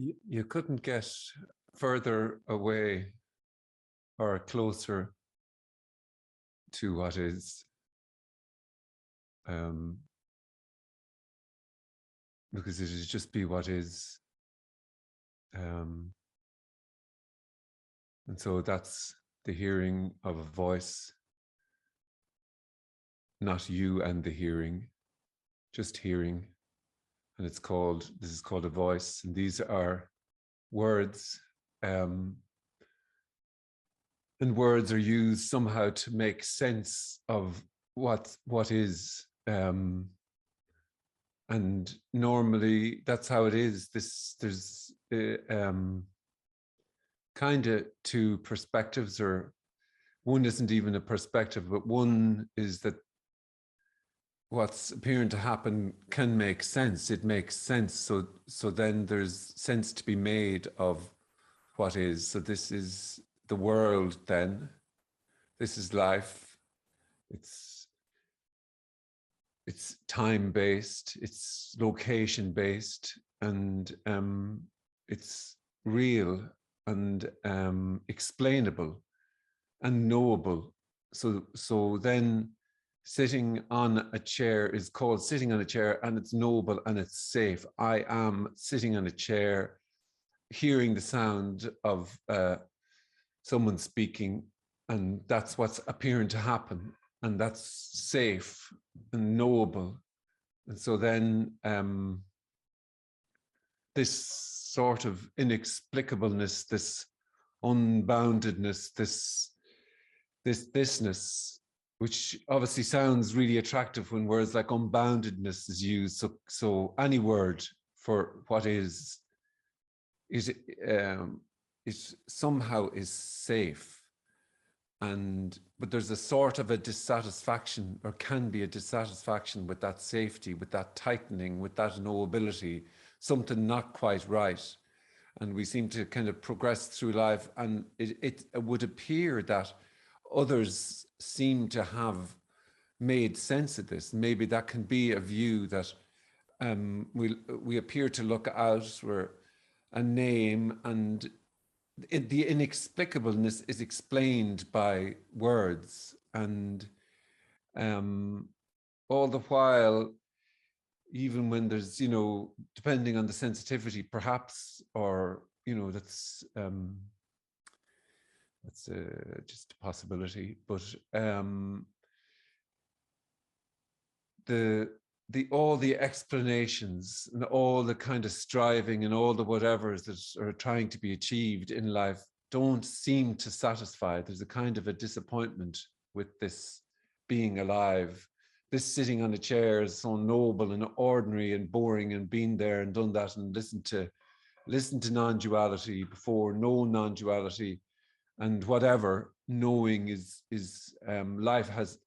You couldn't get further away or closer to what is, because it is just be what is. And so that's the hearing of a voice, not you and the hearing, just hearing. And this is called a voice. And these are words. And words are used somehow to make sense of what is. And normally that's how it is. There's kind of two perspectives, or one isn't even a perspective, but one is that what's appearing to happen can make sense. It makes sense. So then there's sense to be made of what is. So this is the world then. This is life. It's time-based, it's location-based, and it's real and explainable and knowable. So then sitting on a chair is called sitting on a chair, and it's knowable and it's safe. I am sitting on a chair, hearing the sound of someone speaking, and that's what's appearing to happen, and that's safe and knowable. And so then this sort of inexplicableness, this unboundedness, thisness, which obviously sounds really attractive when words like unboundedness is used. So any word for what is somehow is safe. But there's a sort of a dissatisfaction, or can be a dissatisfaction, with that safety, with that tightening, with that knowability, something not quite right. And we seem to kind of progress through life, and it would appear that others seem to have made sense of this. Maybe that can be a view that we appear to look out for a name, and the inexplicableness is explained by words, and all the while, even when there's, depending on the sensitivity, perhaps, or that's just a possibility, but all the explanations and all the kind of striving and all the whatevers that are trying to be achieved in life don't seem to satisfy. There's a kind of a disappointment with this being alive. This sitting on a chair is so noble and ordinary and boring, and been there and done that, and listen to non-duality before, no non-duality, and whatever. Knowing is life has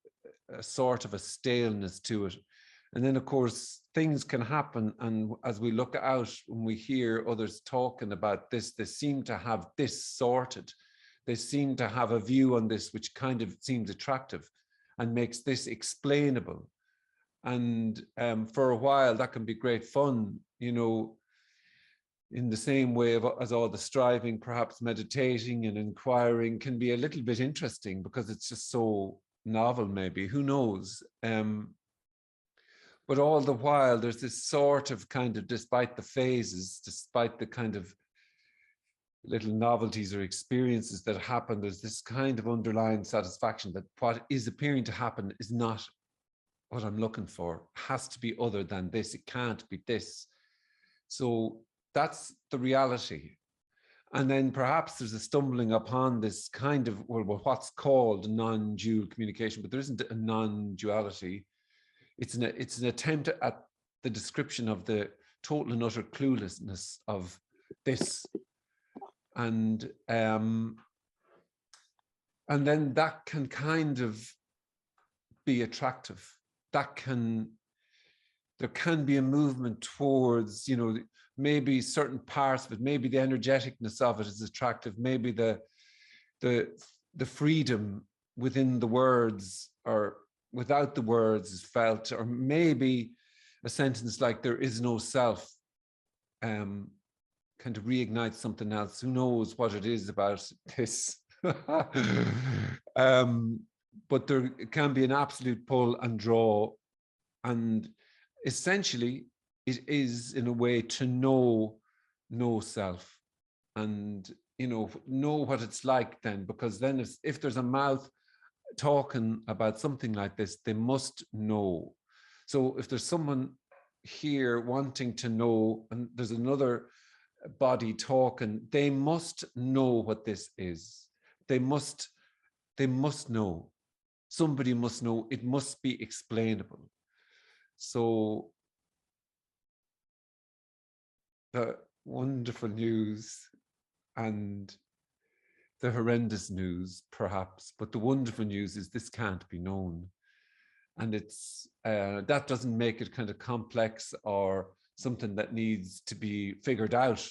a sort of a staleness to it. And then, of course, things can happen. And as we look out, when we hear others talking about this, they seem to have this sorted. They seem to have a view on this, which kind of seems attractive and makes this explainable. And for a while, that can be great fun, in the same way as all the striving, perhaps meditating and inquiring can be a little bit interesting because it's just so novel, maybe, who knows? But all the while, there's this sort of kind of, despite the phases, despite the kind of little novelties or experiences that happen, there's this kind of underlying satisfaction that what is appearing to happen is not what I'm looking for. It has to be other than this. It can't be this. So that's the reality. And then perhaps there's a stumbling upon this kind of, well, what's called non-dual communication, but there isn't a non-duality. It's an attempt at the description of the total and utter cluelessness of this. And then that can kind of be attractive. There can be a movement towards, maybe certain parts of it, maybe the energeticness of it is attractive, maybe the freedom within the words or without the words is felt, or maybe a sentence like "there is no self" kind of reignite something else. Who knows what it is about this? But there can be an absolute pull and draw. And essentially, it is in a way to know self, and know what it's like then, because then if there's a mouth talking about something like this, they must know. So if there's someone here wanting to know, and there's another body talking, they must know what this is. They must know. Somebody must know. It must be explainable. So the wonderful news and the horrendous news, perhaps, but the wonderful news is this can't be known. And it's that doesn't make it kind of complex or something that needs to be figured out.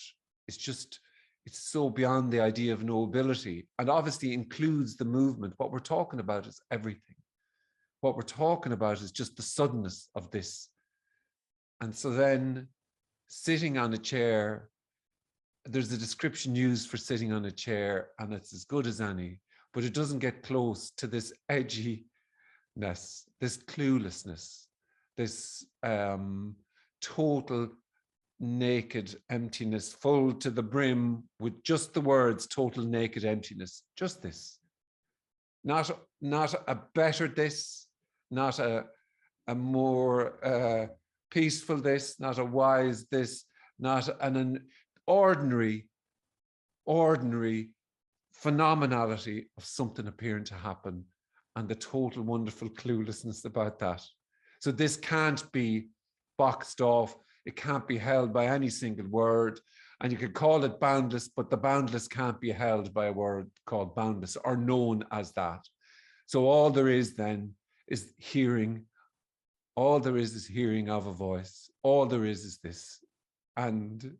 It's just, it's so beyond the idea of knowability, and obviously includes the movement. What we're talking about is everything. What we're talking about is just the suddenness of this. And so then sitting on a chair, there's a description used for sitting on a chair, and it's as good as any, but it doesn't get close to this edginess, this cluelessness, this total naked emptiness, full to the brim with just the words total naked emptiness. Just this. Not a better this, not a more peaceful this, not a wise this, not an ordinary phenomenality of something appearing to happen, and the total wonderful cluelessness about that. So this can't be boxed off. It can't be held by any single word. And you could call it boundless, but the boundless can't be held by a word called boundless or known as that. So all there is then is hearing. All there is hearing of a voice. All there is this. And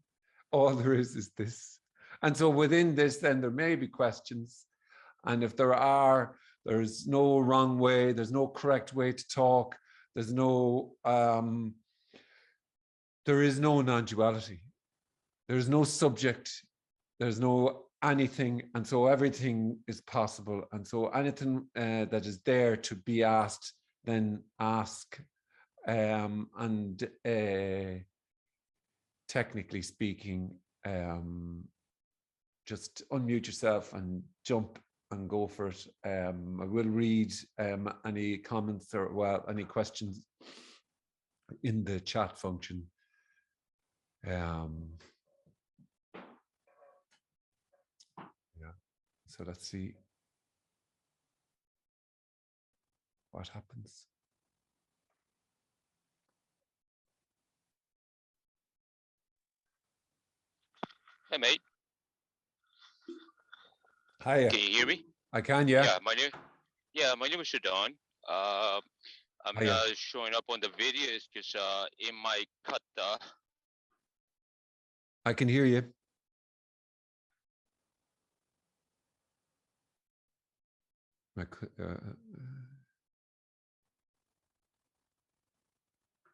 all there is this. And so within this, then there may be questions. And if there are, there's no wrong way, there's no correct way to talk, there's no, there is no non-duality. There's no subject, there's no anything, and so everything is possible. And so anything that is there to be asked, then ask. And technically speaking, just unmute yourself and jump and go for it. I will read any comments or, well, any questions in the chat function. Yeah, so let's see what happens. Hey, mate. Hi. Can you hear me? I can, yeah. Yeah, my name is Shadon. I'm not showing up on the video. It's because it might cut the. I can hear you.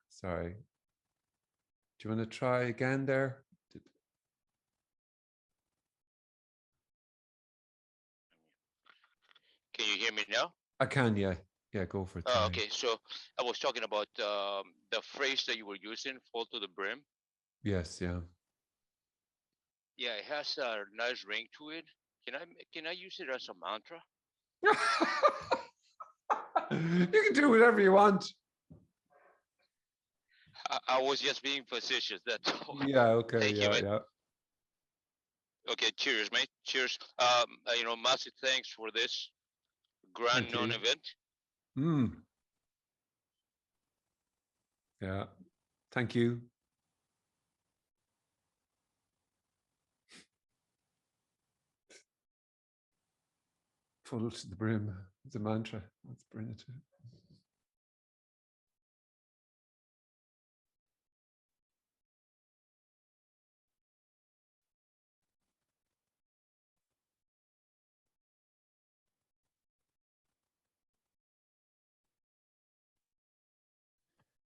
Sorry. Do you want to try again there? Can you hear me now? I can, yeah. Yeah, go for it. Oh, okay. So I was talking about the phrase that you were using, "full to the brim." Yes, yeah. Yeah, it has a nice ring to it. Can I use it as a mantra? You can do whatever you want. I was just being facetious. That's all. Yeah, okay. Thank you, mate. Yeah. Okay, cheers, mate. Cheers. Massive thanks for this grand known event. Yeah. Thank you. Full to the brim. It's a mantra. Let's bring it to it.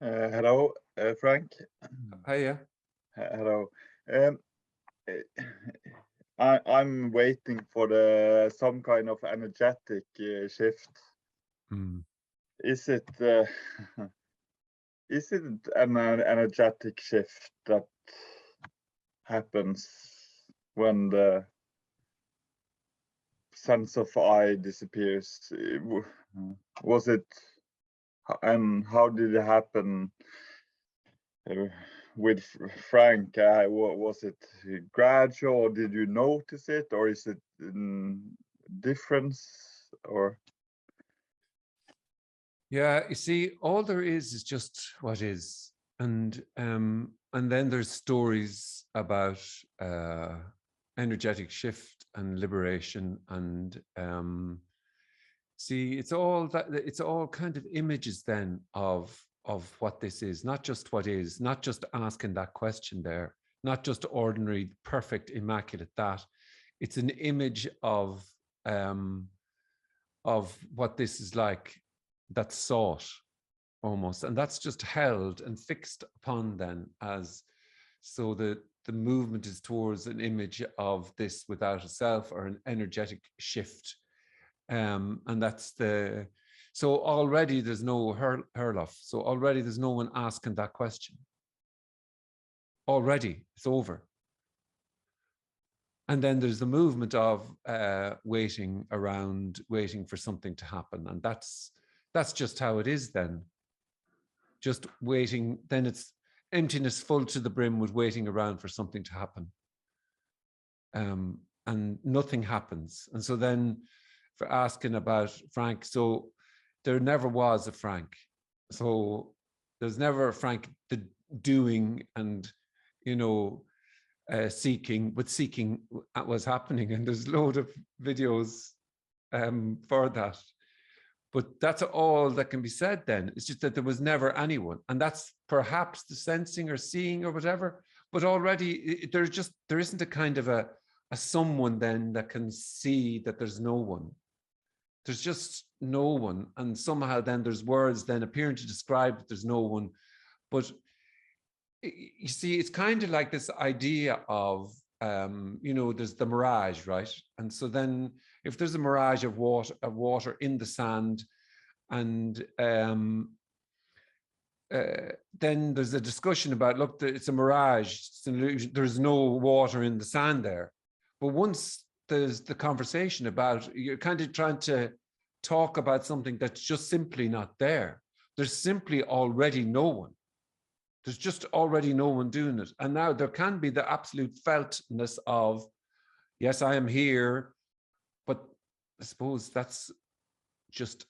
Hello, Frank. Hiya. Hello. I'm waiting for the some kind of energetic shift. Is it is it an energetic shift that happens when the sense of I disappears? Was it, and how did it happen with Frank? Was it gradual, or did you notice it, or is it difference, or? Yeah, you see, all there is just what is, and then there's stories about energetic shift and liberation, and see, it's all kind of images then of what this is, not just what is, not just asking that question there, not just ordinary, perfect, immaculate that. It's an image of what this is like, that's sought almost, and that's just held and fixed upon then as, so that the movement is towards an image of this without a self, or an energetic shift, and that's the, so already there's no Herlof, so already there's no one asking that question, already it's over. And then there's the movement of waiting around, waiting for something to happen, and that's just how it is then. Just waiting, then it's emptiness full to the brim with waiting around for something to happen. And nothing happens. And so then, for asking about Frank, so there never was a Frank. So there's never a Frank the doing and, you know, seeking, but seeking was happening. And there's a load of videos for that. But that's all that can be said then. It's just that there was never anyone. And that's perhaps the sensing or seeing or whatever. But already there isn't a kind of a someone then that can see that there's no one. There's just no one. And somehow then there's words then appearing to describe that there's no one. But you see, it's kind of like this idea of, you know, there's the mirage, right? And so then if there's a mirage of water in the sand, and then there's a discussion about, look, it's a mirage, it's an illusion, there's no water in the sand there. But once there's the conversation about, you're kind of trying to talk about something that's just simply not there. There's simply already no one. There's just already no one doing it. And now there can be the absolute feltness of, yes, I am here, but I suppose that's just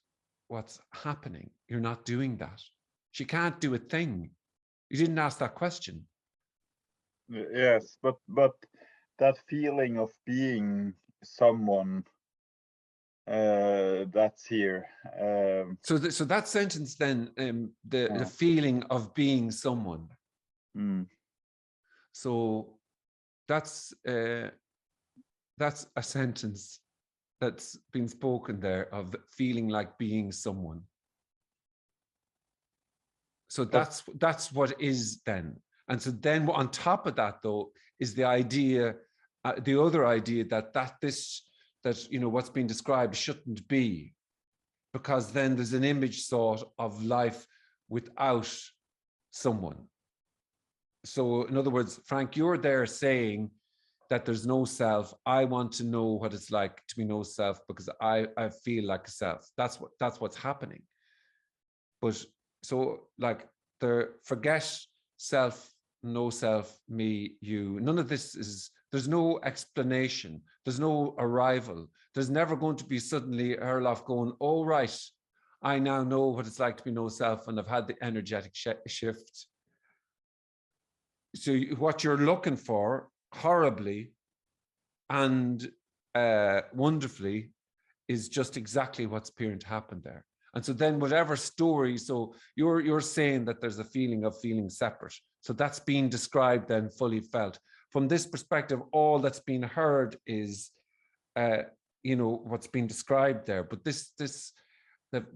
what's happening. You're not doing that. She can't do a thing. You didn't ask that question. Yes, but that feeling of being someone that's here. So that sentence then, the feeling of being someone. So that's a sentence that's been spoken there, of feeling like being someone. So that's what is then. And so then on top of that, though, is the idea, the other idea that you know, what's been described shouldn't be, because then there's an image sort of life without someone. So in other words, Frank, you're there saying that there's no self. I want to know what it's like to be no self, because I feel like a self. That's what's happening. But so, like, forget self, no self, me, you. None of this is, there's no explanation. There's no arrival. There's never going to be suddenly Erlof going, oh, right, I now know what it's like to be no self, and I've had the energetic shift. So what you're looking for, horribly and wonderfully, is just exactly what's appearing to happen there. And so then whatever story, so you're saying that there's a feeling of feeling separate. So that's being described then, fully felt. From this perspective, all that's being heard is, you know, what's being described there. But that's then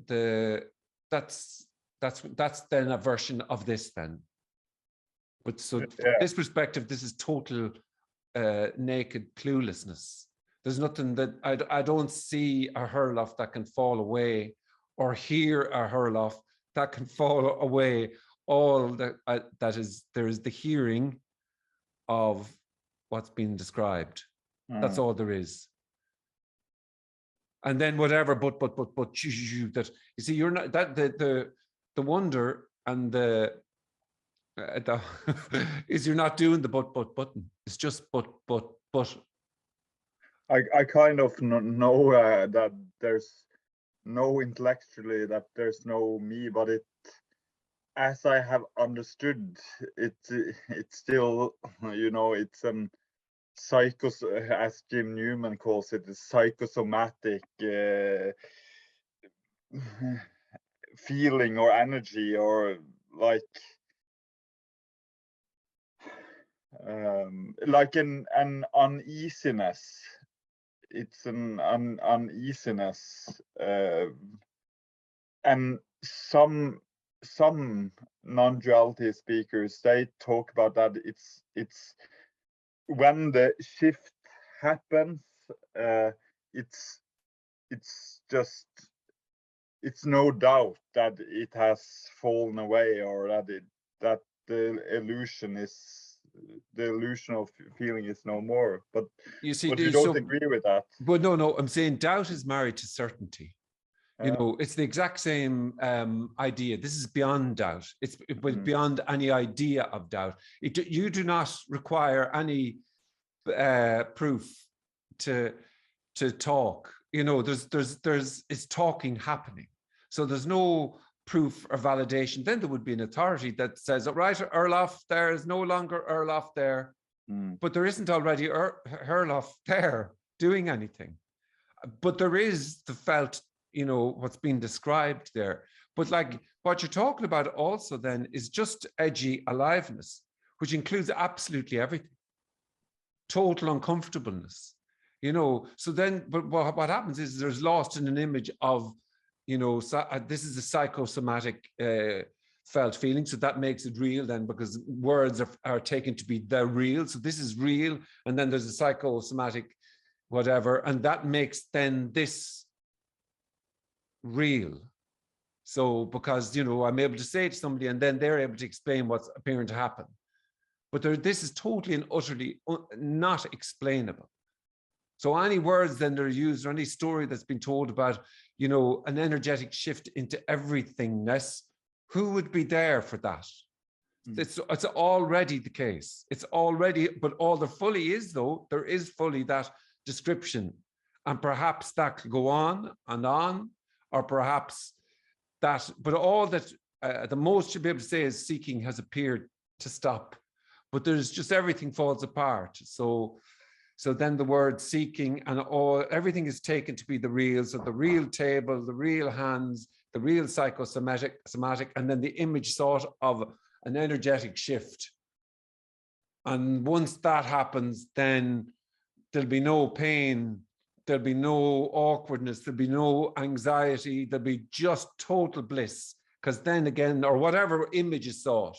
a version of this then. But so from this perspective, this is total naked cluelessness. There's nothing that I don't see a hurl-off that can fall away, or hear a hurl-off that can fall away. All that there is the hearing of what's been described. That's all there is. And then whatever, but that, you see, you're not that the wonder and the is you're not doing the but button. It's just but. I kind of know that there's no intellectually that there's no me, but it, as I have understood it, it's still, you know, it's as Jim Newman calls it, the psychosomatic feeling or energy, or like an uneasiness. It's an uneasiness, and some non-duality speakers, they talk about that it's when the shift happens, it's just, it's no doubt that it has fallen away, or that the illusion of feeling is no more. But you see, but you don't agree with that. But no, I'm saying doubt is married to certainty. You know, it's the exact same idea. This is beyond doubt. It's beyond any idea of doubt. You do not require any proof to talk. You know, it's talking happening. So there's no proof or validation. Then there would be an authority that says, all right, Erlof there is no longer Erlof there, but there isn't already Erlof there doing anything. But there is the felt, you know, what's being described there. But like what you're talking about also then is just edgy aliveness, which includes absolutely everything. Total uncomfortableness, you know. So then, but what happens is there's lost in an image of, you know, this is a psychosomatic felt feeling. So that makes it real then, because words are taken to be the real. So this is real. And then there's a psychosomatic whatever. And that makes then this real. So because, you know, I'm able to say to somebody and then they're able to explain what's appearing to happen. But this is totally and utterly not explainable. So any words then that are used, or any story that's been told about, you know, an energetic shift into everythingness, who would be there for that? It's already the case. It's already, but all there fully is, though, there is fully that description. And perhaps that could go on, or perhaps that, but all that, the most you'll be able to say is seeking has appeared to stop. But there's just everything falls apart. So then the word seeking and everything is taken to be the real. So the real table, the real hands, the real somatic, and then the image sort of an energetic shift. And once that happens, then there'll be no pain, there'll be no awkwardness, there'll be no anxiety, there'll be just total bliss. Because then again, or whatever image is sought.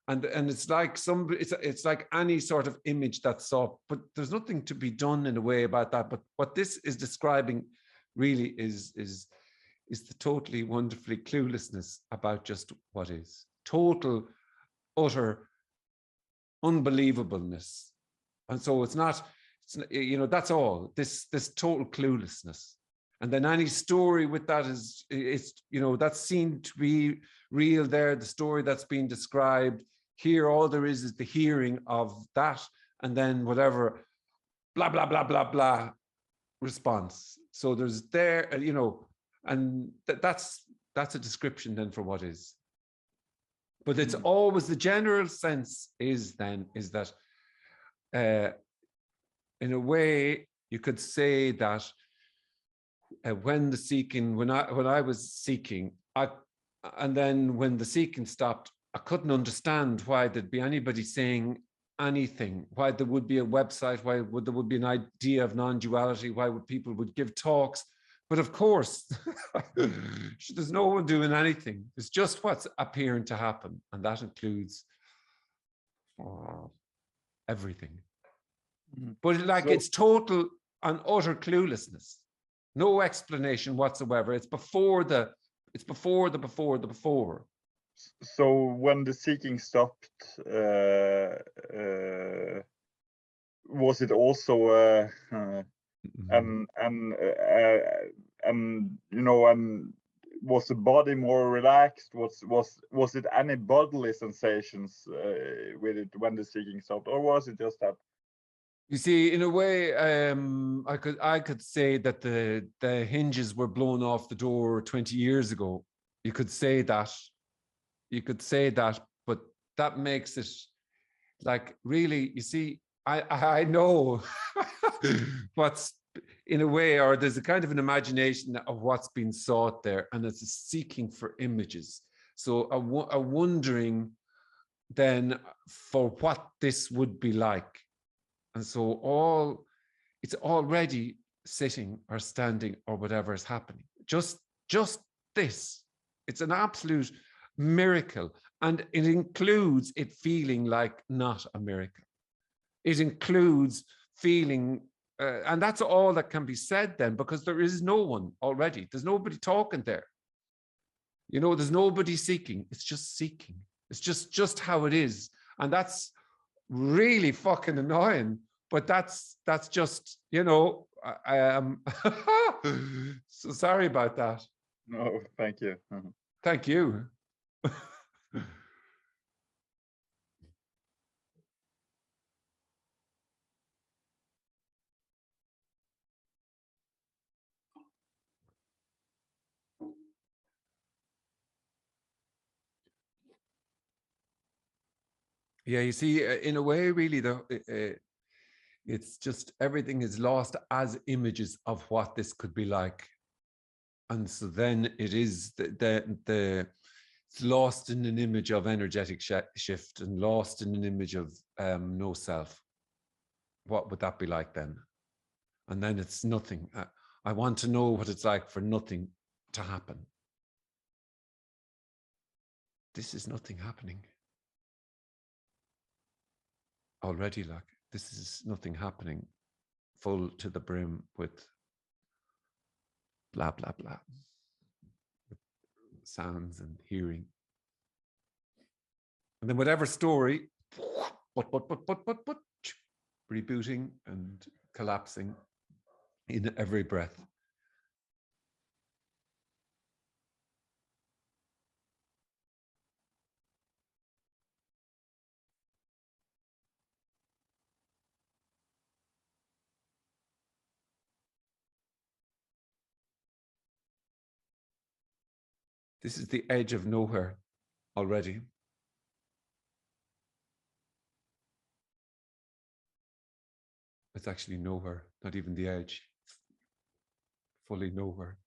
And it's like it's like any sort of image that's sought, but there's nothing to be done in a way about that. But what this is describing really is the totally wonderfully cluelessness about just what is. Total, utter unbelievableness. And so it's you know, that's all, this total cluelessness. And then any story with that is, you know, that's seen to be real there, the story that's being described. Here, all there is the hearing of that, and then whatever, blah, blah, blah, blah, blah response. So there's there, you know, and that's a description then for what is. But it's always, the general sense is that in a way, you could say that when I was seeking, and then when the seeking stopped, I couldn't understand why there'd be anybody saying anything, why there would be a website, why there would be an idea of non-duality, why people would give talks. But of course, there's no one doing anything. It's just what's appearing to happen. And that includes everything. But like, it's total and utter cluelessness, no explanation whatsoever. It's before the before. So when the seeking stopped, was it also and you know, and was the body more relaxed? Was it any bodily sensations with it when the seeking stopped, or was it just that? You see, in a way, I could say that the hinges were blown off the door 20 years ago. You could say that. But that makes it like, really, you see, I know what's, in a way, or there's a kind of an imagination of what's been sought there, and it's a seeking for images. So a wondering then for what this would be like. And so it's already sitting or standing or whatever is happening. Just this. It's an absolute miracle. And it includes it feeling like not a miracle. It includes feeling, and that's all that can be said then, because there is no one already. There's nobody talking there. You know, there's nobody seeking. It's just seeking. It's just how it is. And that's really fucking annoying, but that's just, you know, I am so sorry about that. No, thank you. Thank you. Yeah, you see, in a way, really, it's just everything is lost as images of what this could be like. And so then it is it's lost in an image of energetic shift and lost in an image of no self. What would that be like then? And then it's nothing. I want to know what it's like for nothing to happen. This is nothing happening. Already, like, this is nothing happening, full to the brim with blah, blah, blah. With sounds and hearing. And then whatever story, but, rebooting and collapsing in every breath. This is the edge of nowhere already. It's actually nowhere, not even the edge, fully nowhere.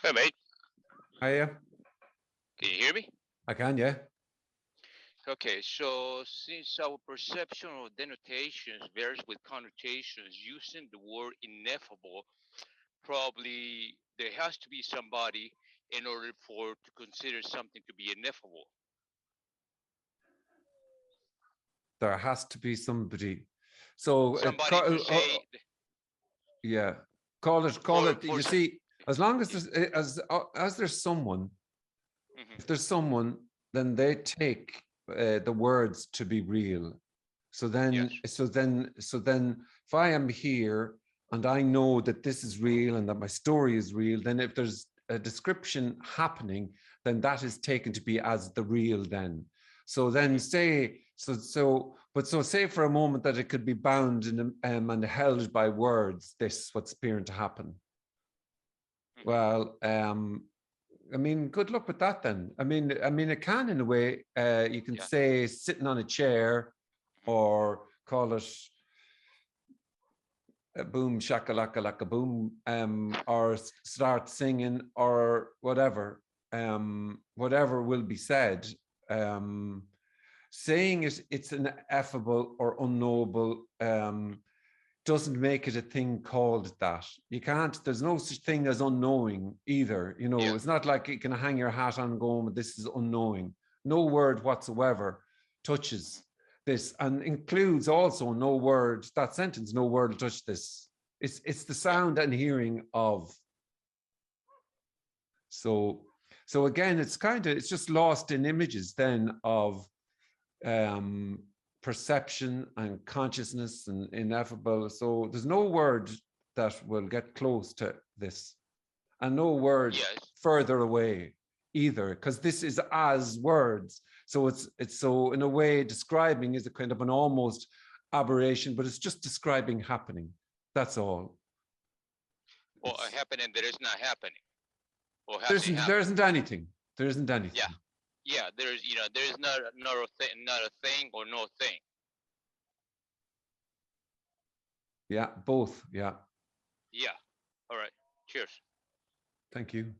Hey, mate. Hiya. Can you hear me? I can, yeah. Okay, so since our perception of denotations varies with connotations, using the word ineffable, probably there has to be somebody in order for to consider something to be ineffable. There has to be somebody. So somebody to say, yeah, call it. You see, as long as there's as there's someone, if there's someone, then they take the words to be real. So then, so then, if I am here and I know that this is real and that my story is real, then if there's a description happening, then that is taken to be as the real then. So then say, so say for a moment that it could be bound in, and held by words, this, what's appearing to happen. Well, I mean, good luck with that then. I mean, it can in a way. You can Yeah. say sitting on a chair, or call it a boom shakalaka laka boom, or start singing or whatever. Whatever will be said. Saying it's ineffable or unknowable doesn't make it a thing called that. You can't, there's no such thing as unknowing either. You know, Yeah. it's not like you can hang your hat on going, this is unknowing. No word whatsoever touches this, and includes also no word, that sentence, no word will touch this. It's the sound and hearing of. So again, it's just lost in images then of perception and consciousness and ineffable. So there's no word that will get close to this, and no word further away either, because this is as words. So it's so in a way describing is a kind of an almost aberration, but it's just describing happening. That's all. Or a happening that is not happening. Or there isn't anything. There isn't anything. Yeah. Yeah, there's there's not a thing or no thing. Yeah, both. Yeah. Yeah. All right. Cheers. Thank you.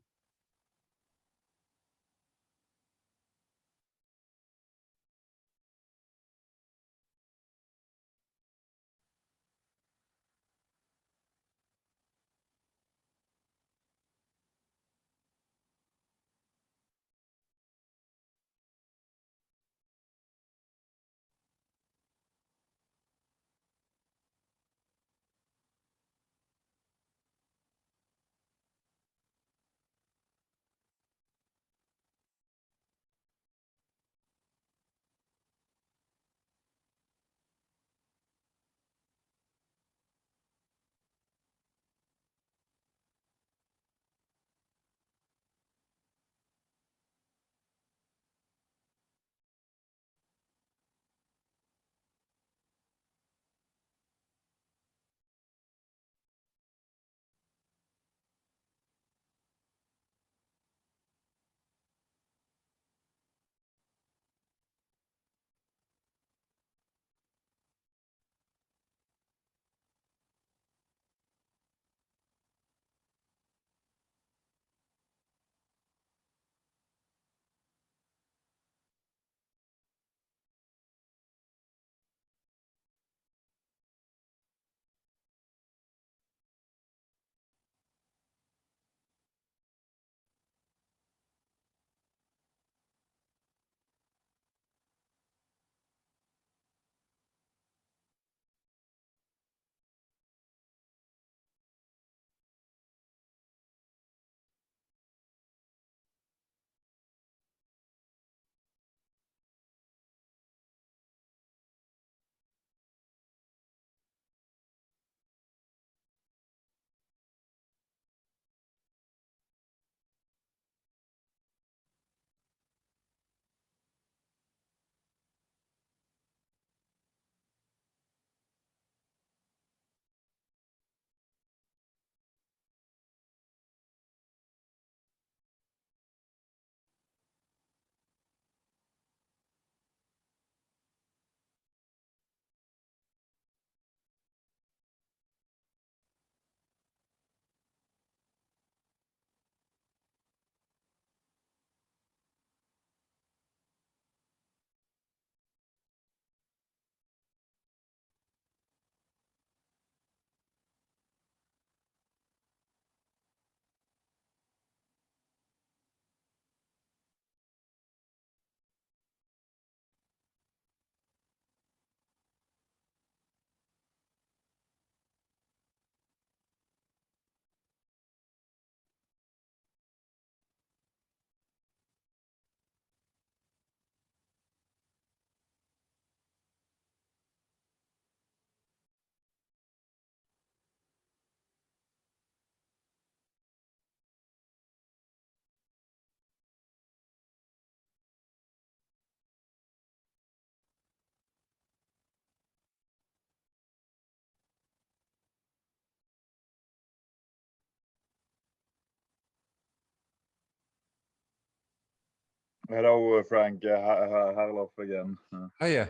Hello, Frank. Herlof again. Oh yeah.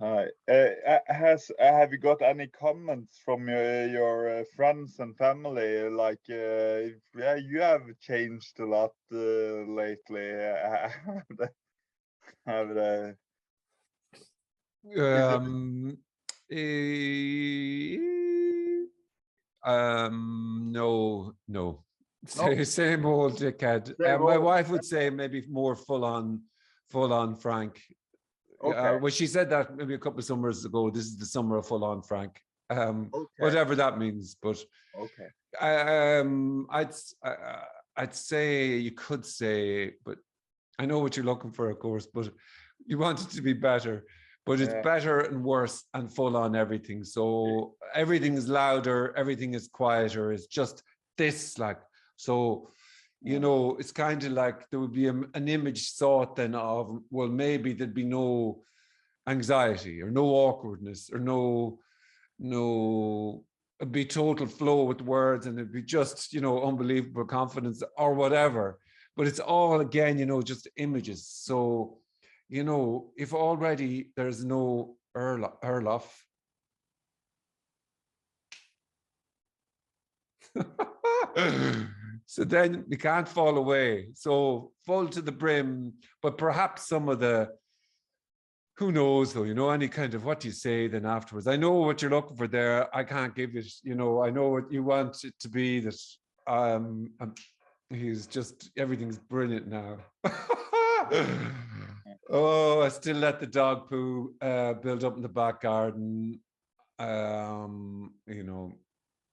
Hi. Have you got any comments from your friends and family? Like, yeah, you have changed a lot lately. Have they? No. No? Same old dickhead. Same My old. wife would say maybe more full on Frank. Okay. Well, she said that maybe a couple of summers ago. This is the summer of full on Frank. Okay. Whatever that means, but Okay. I'd say you could say, but I know what you're looking for, of course, but you want it to be better. But it's Yeah. better and worse and full on everything. So everything is louder, everything is quieter. It's just this, like, so, you know, it's kind of like there would be an image thought then of, well, maybe there'd be no anxiety or no awkwardness or it'd be total flow with words and it'd be just, you know, unbelievable confidence or whatever. But it's all, again, you know, just images. So, you know, if already there's no Erlof, so then you can't fall away. So full to the brim, but perhaps some of the, who knows though, you know, any kind of what do you say then afterwards. I know what you're looking for there. I can't give it, you know, I know what you want it to be, that he's just, everything's brilliant now. Oh, I still let the dog poo build up in the back garden. You know.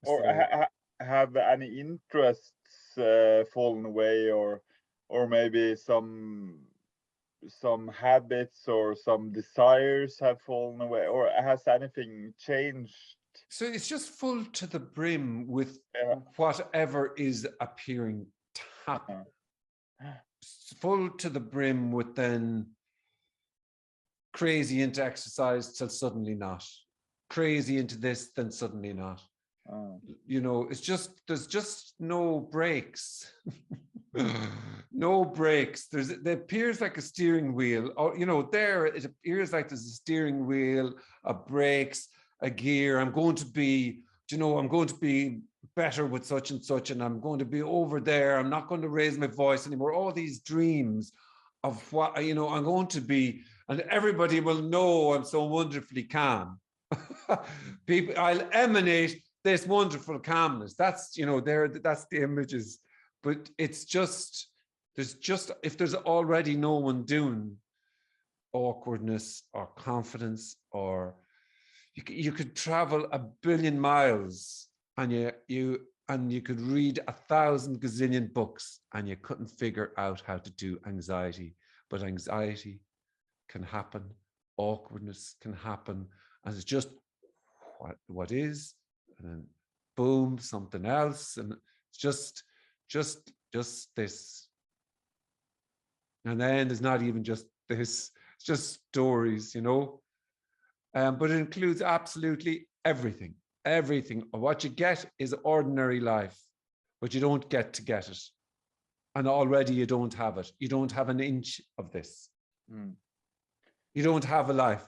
Or So, have any interests fallen away, or maybe some habits or some desires have fallen away, or has anything changed? so it's just full to the brim with Yeah. whatever is appearing to happen. Full to the brim with then crazy into exercise till suddenly not. Crazy into this, then suddenly not. You know, it's just, there's just no breaks. No breaks. It appears like a steering wheel, or, you know, there it appears like there's a steering wheel, a brakes, a gear. I'm going to be, you know, I'm going to be better with such and such, and I'm going to be over there. I'm not going to raise my voice anymore. All these dreams of what, you know, I'm going to be, and everybody will know I'm so wonderfully calm. People, I'll emanate this wonderful calmness. That's, you know, there, that's the images. But it's just, there's just, if there's already no one doing awkwardness or confidence, or you could travel 1 billion miles and you could read 1,000 gazillion books and you couldn't figure out how to do anxiety. But anxiety can happen, awkwardness can happen, and it's just what is, and then boom, something else, and it's just this. And then there's not even just this, it's just stories, you know. But it includes absolutely everything. Everything. What you get is ordinary life, but you don't get to get it. And already you don't have it. You don't have an inch of this. You don't have a life.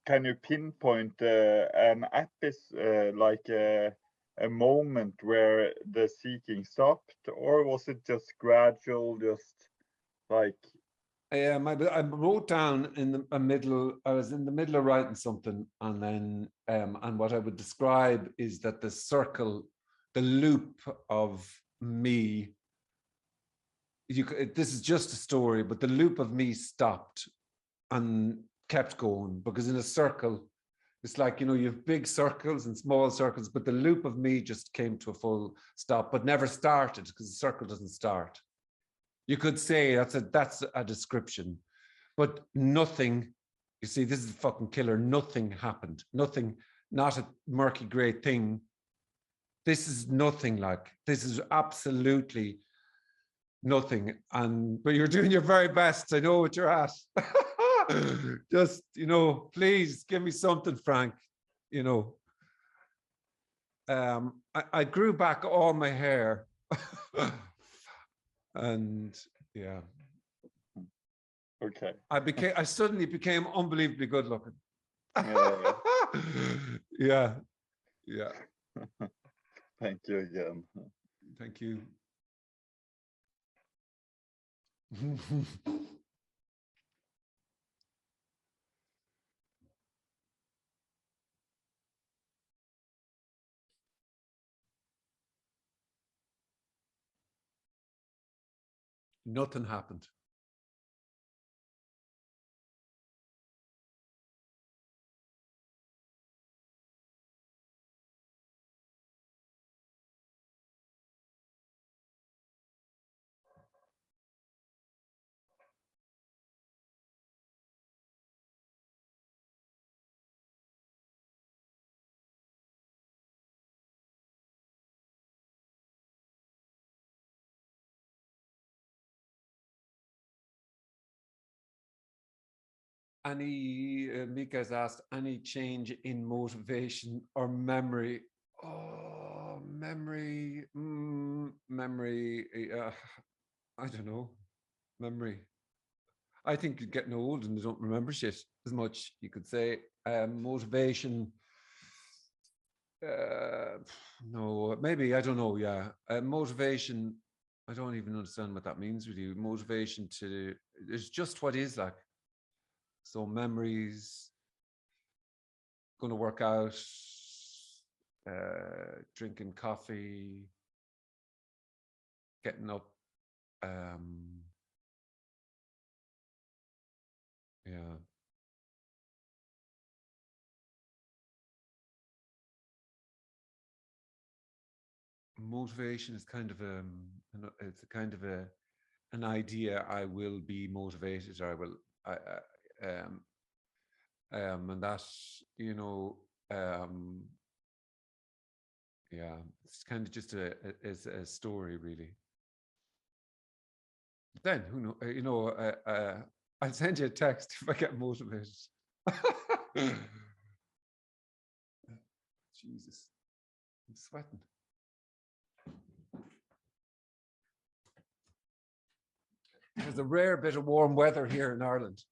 Can you pinpoint an episode, like a moment where the seeking stopped, or was it just gradual, just like? I wrote down in the middle, I was in the middle of writing something, and then, and what I would describe is that the circle, the loop of me, this is just a story, but the loop of me stopped and kept going, because in a circle, it's like, you know, you have big circles and small circles, but the loop of me just came to a full stop, but never started, because the circle doesn't start. You could say that's a description, but nothing, you see, this is a fucking killer. Nothing happened. Nothing, not a murky gray thing. This is nothing, like, this is absolutely nothing. But you're doing your very best. I know what you're at. Just, you know, please give me something, Frank. You know, I grew back all my hair. And yeah, Okay. I suddenly became unbelievably good looking. Yeah. Yeah. Yeah. Thank you again. Thank you. Nothing happened. Any, Mika's asked, any change in motivation or memory? Oh, memory. Memory. I don't know. Memory. I think you're getting old and you don't remember shit as much, you could say. Motivation. No, maybe, I don't know. Yeah. Motivation. I don't even understand what that means with you. Motivation to, it's just what is like. So memories, going to work out, drinking coffee, getting up. Yeah. Motivation is kind of it's a kind of an idea. I will be motivated, or I will, and that, you know, yeah, it's kind of just a story, really. But then who know, you know, I'll send you a text if I get motivated. Jesus, I'm sweating. There's a rare bit of warm weather here in Ireland.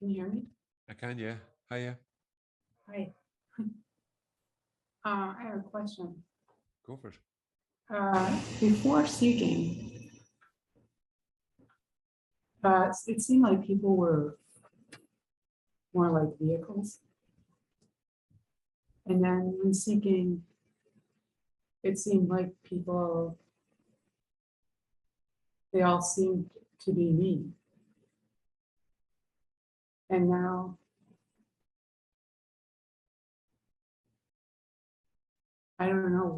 Can you hear me? I can, yeah. Hiya. Hi. I have a question. Go for it. Before seeking, it seemed like people were more like vehicles. And then when seeking, it seemed like people, they all seemed to be me. And now I don't know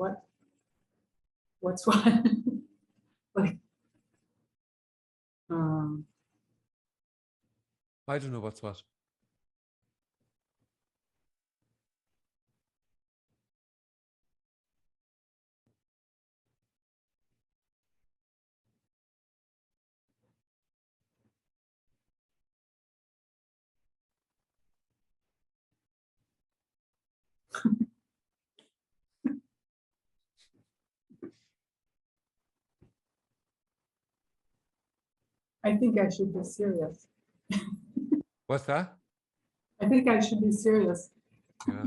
what's what. Like, I don't know what's what. I think I should be serious. What's that? I think I should be serious. Yeah.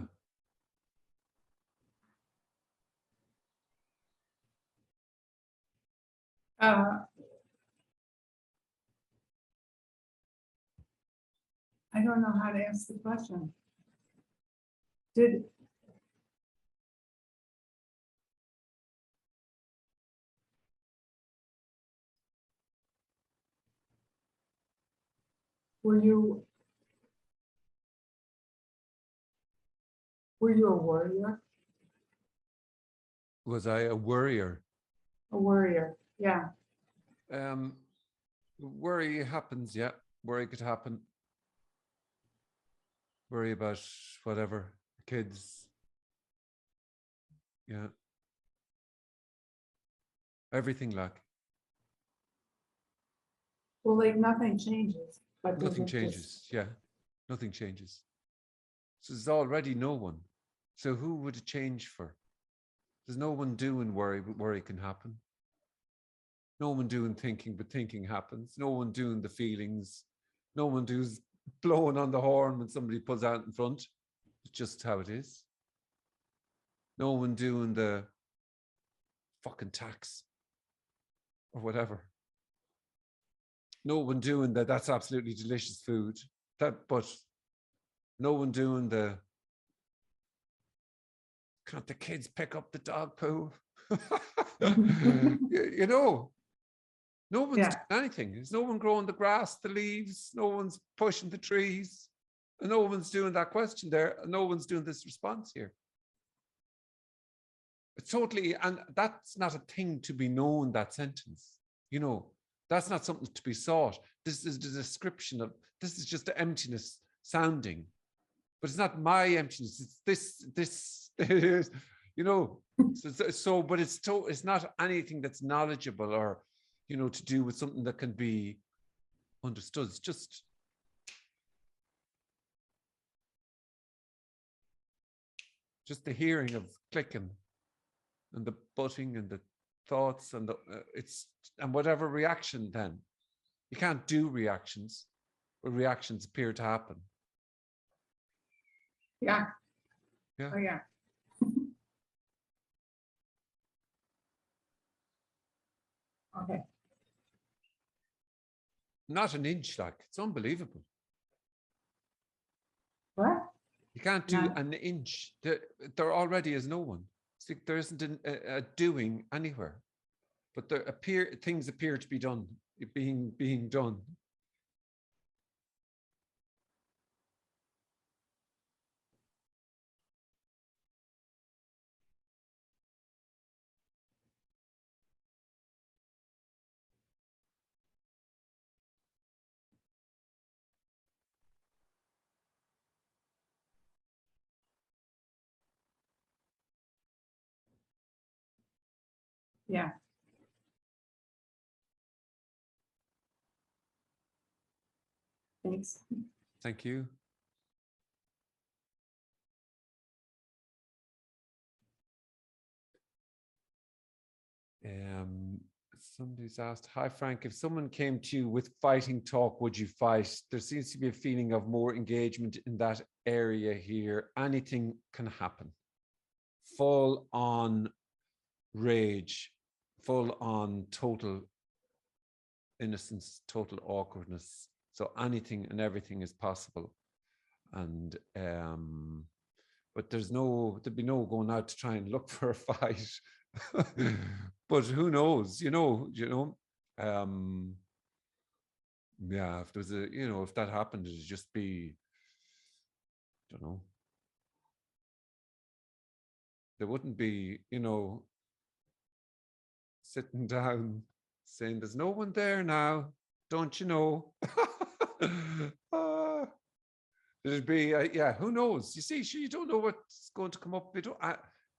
I don't know how to ask the question. Were you a warrior? Was I a worrier? A warrior, yeah. Worry happens, yeah. Worry could happen. Worry about whatever, kids. Yeah. Everything like. Well, like nothing changes, but Nothing changes, yeah. Nothing changes. So there's already no one. So who would it change for? There's no one doing worry, but worry can happen. No one doing thinking, but thinking happens. No one doing the feelings. No one does blowing on the horn when somebody pulls out in front. It's just how it is. No one doing the fucking tax or whatever. No one doing that. That's absolutely delicious food. But no one doing the. Can't the kids pick up the dog poo? you know, no one's doing anything. There's no one growing the grass, the leaves. No one's pushing the trees. And no one's doing that question there. And no one's doing this response here. It's totally, and that's not a thing to be known, that sentence. You know, that's not something to be sought. This is the description of, this is just the emptiness sounding. But it's not my emptiness. It's this, you know. So, but it's not anything that's knowledgeable or, you know, to do with something that can be understood. It's just the hearing of clicking and the butting and the thoughts and and whatever reaction. Then you can't do reactions, but reactions appear to happen. Yeah. Yeah. Oh yeah. Okay. Not an inch, like, it's unbelievable. What? You can't do an inch. There already is no one. See, there isn't a doing anywhere, but things appear to be done, being done. Yeah. Thanks. Thank you. Somebody's asked, hi Frank, if someone came to you with fighting talk, would you fight? There seems to be a feeling of more engagement in that area here. Anything can happen. Full on rage, full on total innocence, total awkwardness. So anything and everything is possible. And but there'd be no going out to try and look for a fight. But who knows, yeah, if there's if that happened, it'd just be, I don't know, there wouldn't be, sitting down saying, there's no one there now, don't you know? Ah, it'd be, yeah, who knows? You see, you don't know what's going to come up.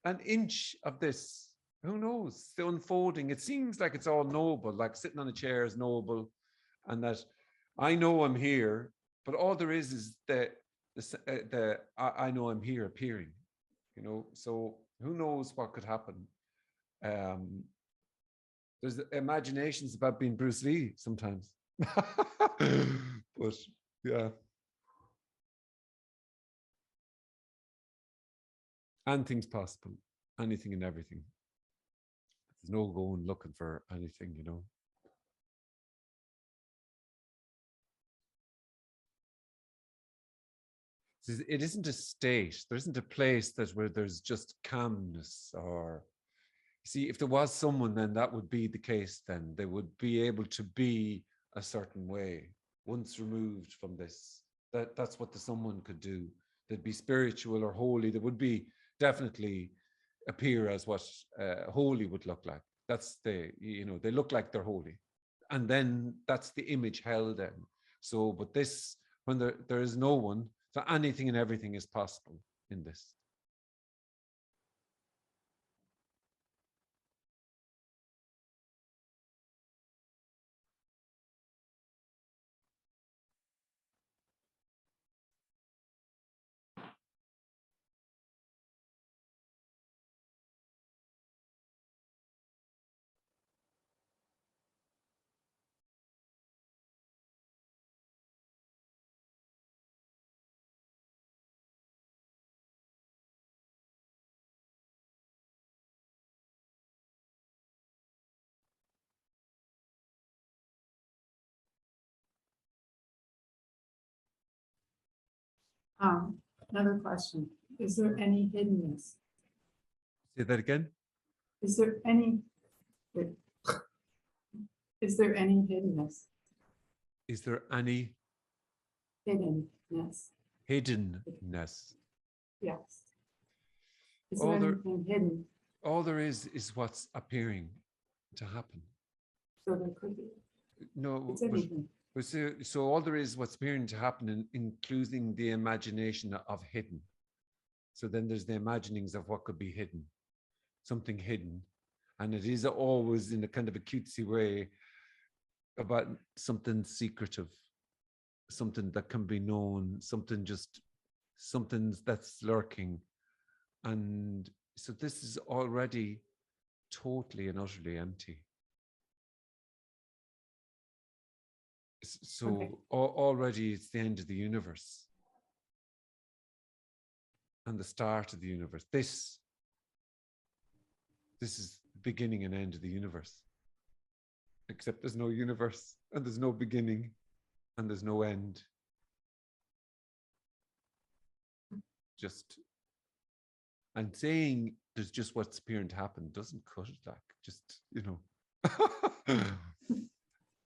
An inch of this, who knows? The unfolding. It seems like it's all noble, like sitting on a chair is noble, and that I know I'm here, but all there is the I know I'm here appearing, So who knows what could happen? There's imaginations about being Bruce Lee sometimes, but yeah. Anything's possible, anything and everything. There's no going looking for anything, It isn't a state. There isn't a place where there's just calmness. Or see, if there was someone, then that would be the case. Then they would be able to be a certain way once removed from this. That's what the someone could do. They'd be spiritual or holy. They would be definitely appear as what holy would look like. That's they look like they're holy, and then that's the image held in. So, but this, when there is no one, so anything and everything is possible in this. Another question. Is there any hiddenness? Say that again. Is there any hiddenness? Is there any Hiddenness. hiddenness? Yes. Is there All there, anything hidden? all there is what's appearing to happen. So there could be. No, It's anything. so all there is what's appearing to happen, including the imagination of hidden. So then there's the imaginings of what could be hidden, something hidden. And it is always in a kind of a cutesy way about something secretive, something that can be known, something that's lurking. And so this is already totally and utterly empty. So okay. Already it's the end of the universe and the start of the universe. This is the beginning and end of the universe, except there's no universe and there's no beginning and there's no end. Just, and saying there's just what's appearing to happen doesn't cut it, like, just,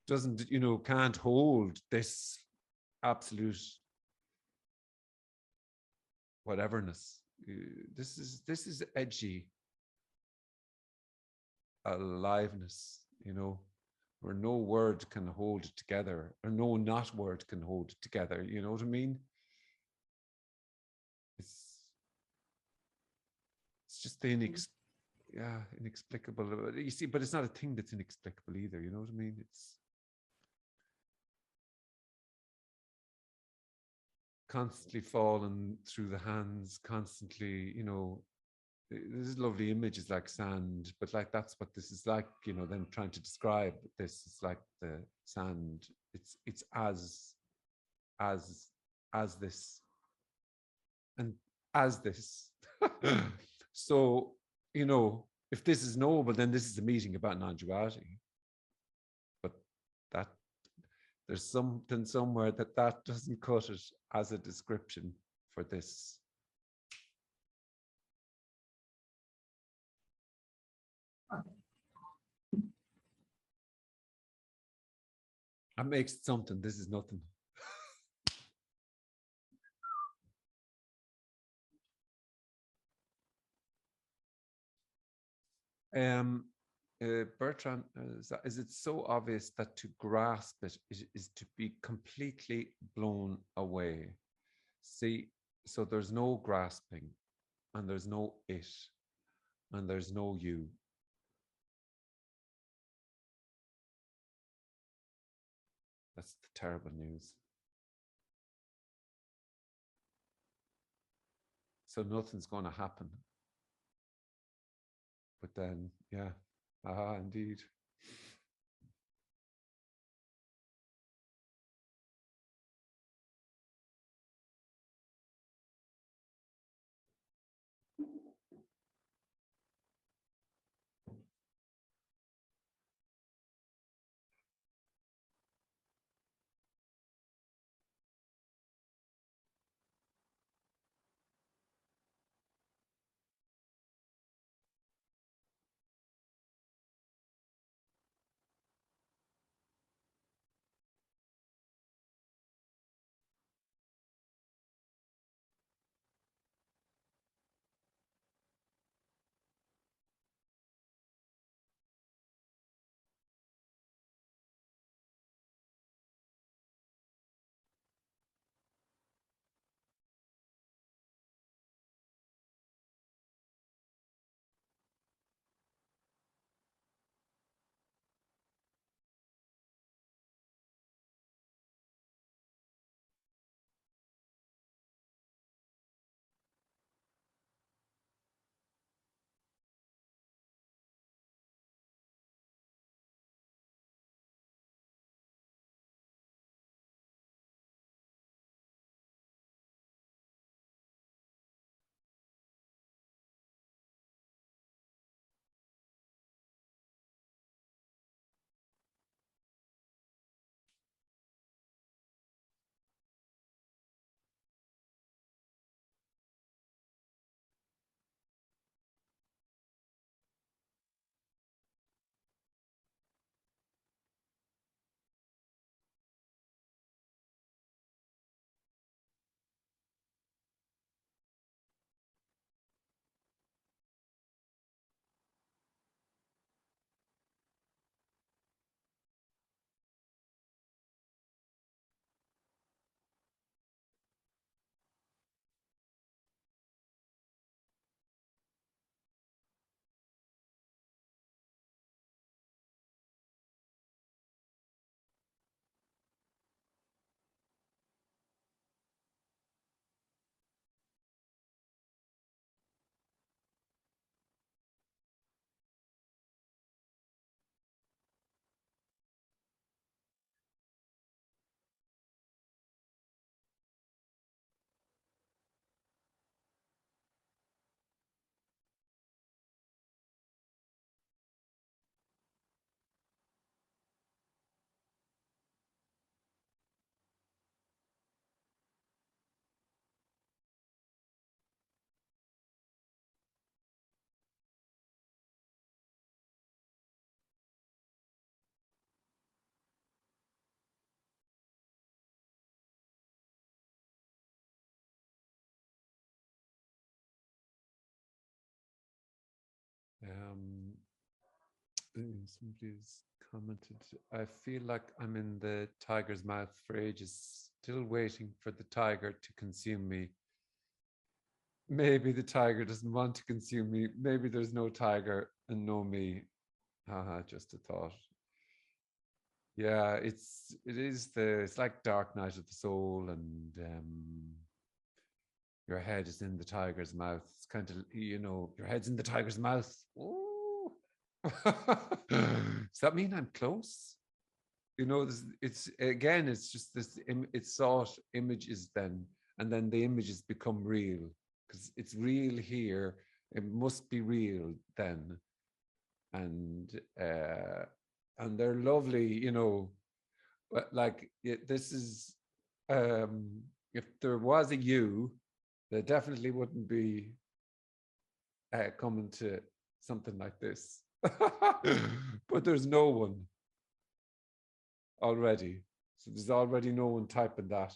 doesn't, can't hold this absolute whateverness. This is edgy aliveness, where no word can hold it together, or no not word can hold it together. You know what I mean? It's just the inexplicable. You see, but it's not a thing that's inexplicable either. You know what I mean? It's constantly falling through the hands, constantly, This lovely images like sand, but like that's what this is like, you know, them trying to describe this. It's like the sand. It's as as this and as this. So, you know, if this is noble, then this is a meeting about non-duality. But that there's something somewhere that doesn't cut it as a description for this. That makes it something. This is nothing. Bertrand, is it so obvious that to grasp it is to be completely blown away? See, so there's no grasping, and there's no it, and there's no you. That's the terrible news. So nothing's going to happen. But then, yeah, indeed. Somebody's commented, I feel like I'm in the tiger's mouth for ages, still waiting for the tiger to consume me. Maybe the tiger doesn't want to consume me. Maybe there's no tiger and no me. Just a thought. Yeah, it's like Dark Night of the Soul, and your head is in the tiger's mouth. It's kind of, you know, your head's in the tiger's mouth. Ooh. Does that mean I'm close? You know, it's again, it's just this, it's thought images then, and then the images become real because it's real here. It must be real then. And they're lovely, you know, like this is, if there was a you, there definitely wouldn't be coming to something like this. But there's no one already. So there's already no one typing that.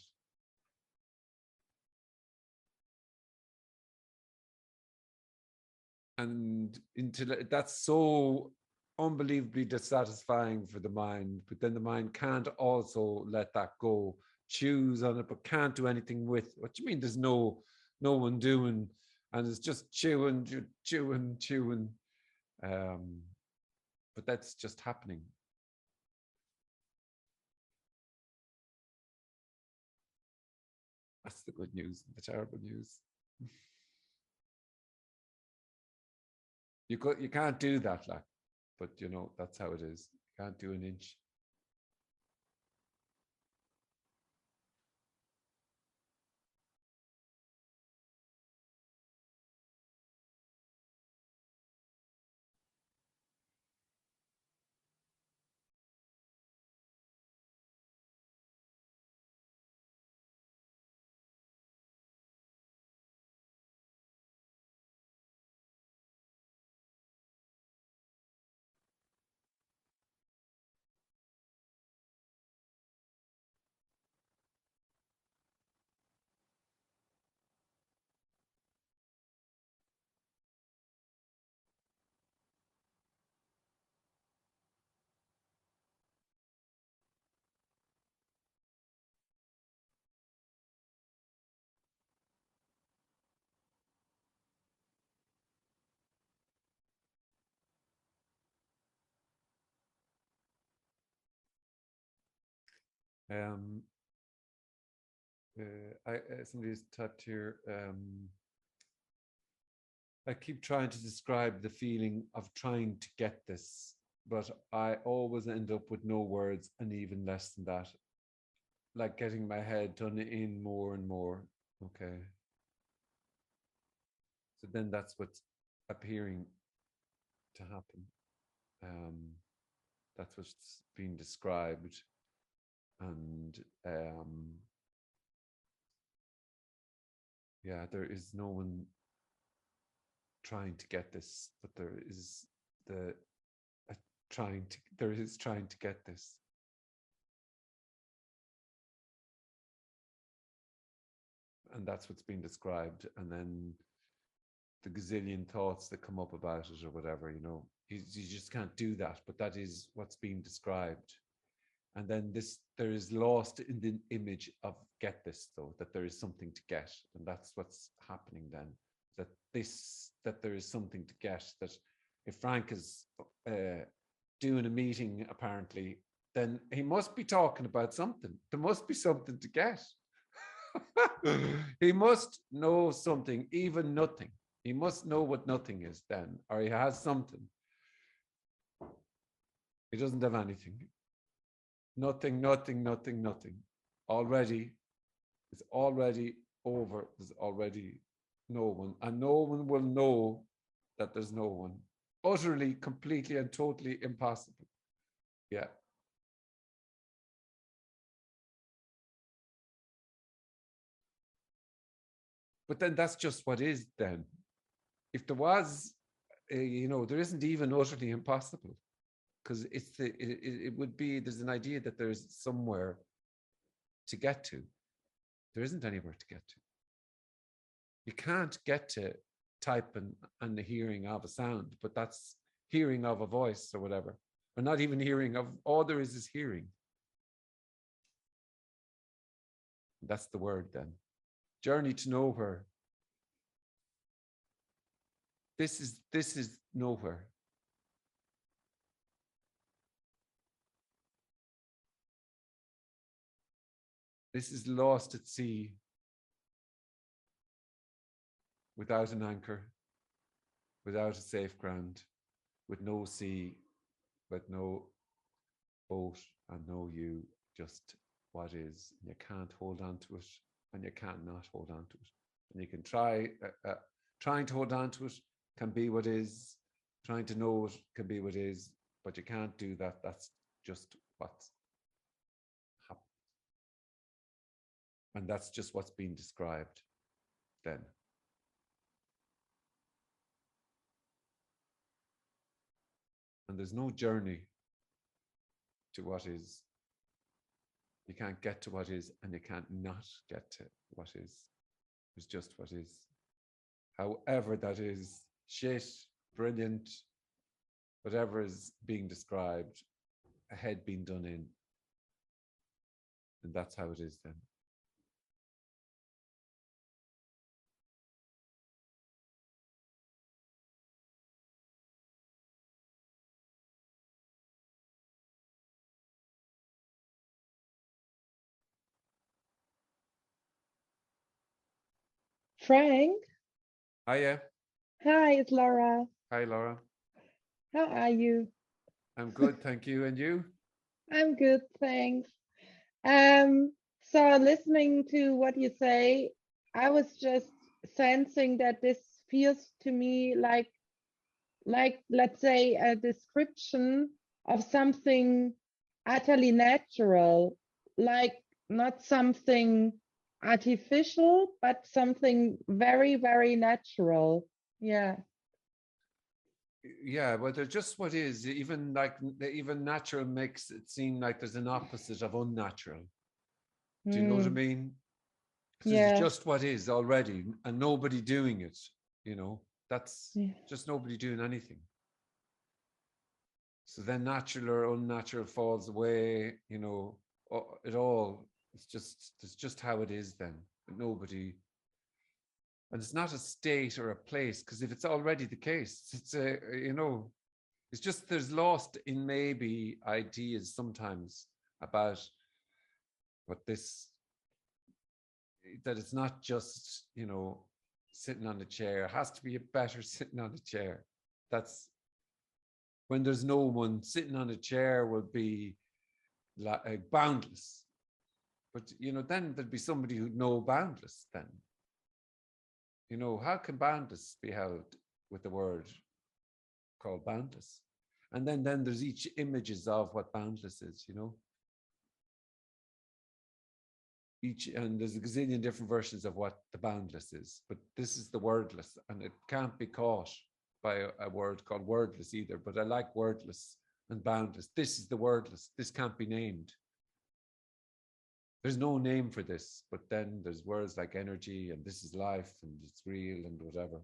And that's so unbelievably dissatisfying for the mind, but then the mind can't also let that go, choose on it, but can't do anything with. What do you mean there's no one doing, and it's just chewing. But that's just happening. That's the good news, the terrible news. You can't do that, like, but you know, that's how it is. You can't do an inch. Somebody's typed here. I keep trying to describe the feeling of trying to get this, but I always end up with no words and even less than that. Like getting my head done in more and more. Okay. So then that's what's appearing to happen. That's what's being described. And yeah, there is no one trying to get this, but there is trying to get this. And that's what's being described. And then the gazillion thoughts that come up about it or whatever, you know, you just can't do that, but that is what's being described. And then there is lost in the image of get this, though, that there is something to get. And that's what's happening then, that there is something to get, that if Frank is doing a meeting, apparently, then he must be talking about something. There must be something to get. He must know something, even nothing. He must know what nothing is then, or he has something. He doesn't have anything. Nothing. Already, it's already over. There's already no one, and no one will know that there's no one. Utterly, completely, and totally impossible. Yeah. But then that's just what is then. If there was, you know, there isn't even utterly impossible, because it would be, there's an idea that there's somewhere to get to. There isn't anywhere to get to. You can't get to typing and the hearing of a sound, but that's hearing of a voice or whatever, or not even hearing of, all there is hearing. That's the word then. Journey to nowhere. This is nowhere. This is lost at sea. without an anchor, without a safe ground, with no sea, with no boat and no you, just what is. And you can't hold on to it, and you can't not hold on to it. And you can trying to hold on to it can be what is, trying to know it can be what is, but you can't do that. That's just what's happened. And that's just what's being described then. And there's no journey to what is. You can't get to what is, and you can't not get to what is. It's just what is. However that is, shit, brilliant, whatever is being described, a head being done in. And that's how it is then. Frank, Hiya. hi, it's Laura. Hi, Laura. How are you? I'm good, thank you. And you? I'm good, thanks. So listening to what you say, I was just sensing that this feels to me like let's say a description of something utterly natural, like not something artificial, but something very, very natural. Yeah. Yeah, well, they're just what is. Even natural makes it seem like there's an opposite of unnatural. Do you know what I mean? Because Yeah. it's just what is already, and nobody doing it. You know, that's just nobody doing anything. So then natural or unnatural falls away. You know, it all. It's just how it is then. But nobody. And it's not a state or a place, because if it's already the case, it's a, you know, it's just there's lost in maybe ideas sometimes about what this, that it's not just, you know, sitting on a chair. It has to be a better sitting on a chair. That's when there's no one. Sitting on a chair will be like boundless. But, you know, then there'd be somebody who'd know boundless then. You know, how can boundless be held with the word called boundless? And then there's each images of what boundless is, you know. And there's a gazillion different versions of what the boundless is, but this is the wordless, and it can't be caught by a word called wordless either. But I like wordless and boundless. This is the wordless. This can't be named. There's no name for this, but then there's words like energy, and this is life, and it's real, and whatever.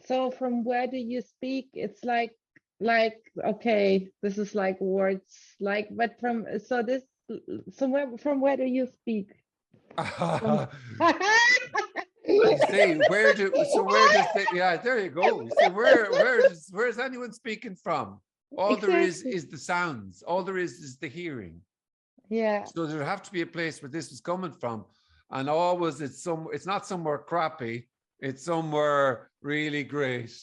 So from where do you speak? It's like okay, this is like words, like, but from so this somewhere from where do you speak? You say where does the, yeah, there you go. You say where's anyone speaking from? All there is the sounds. All there is the hearing. Yeah. So there have to be a place where this is coming from, and always it's not somewhere crappy. It's somewhere really great.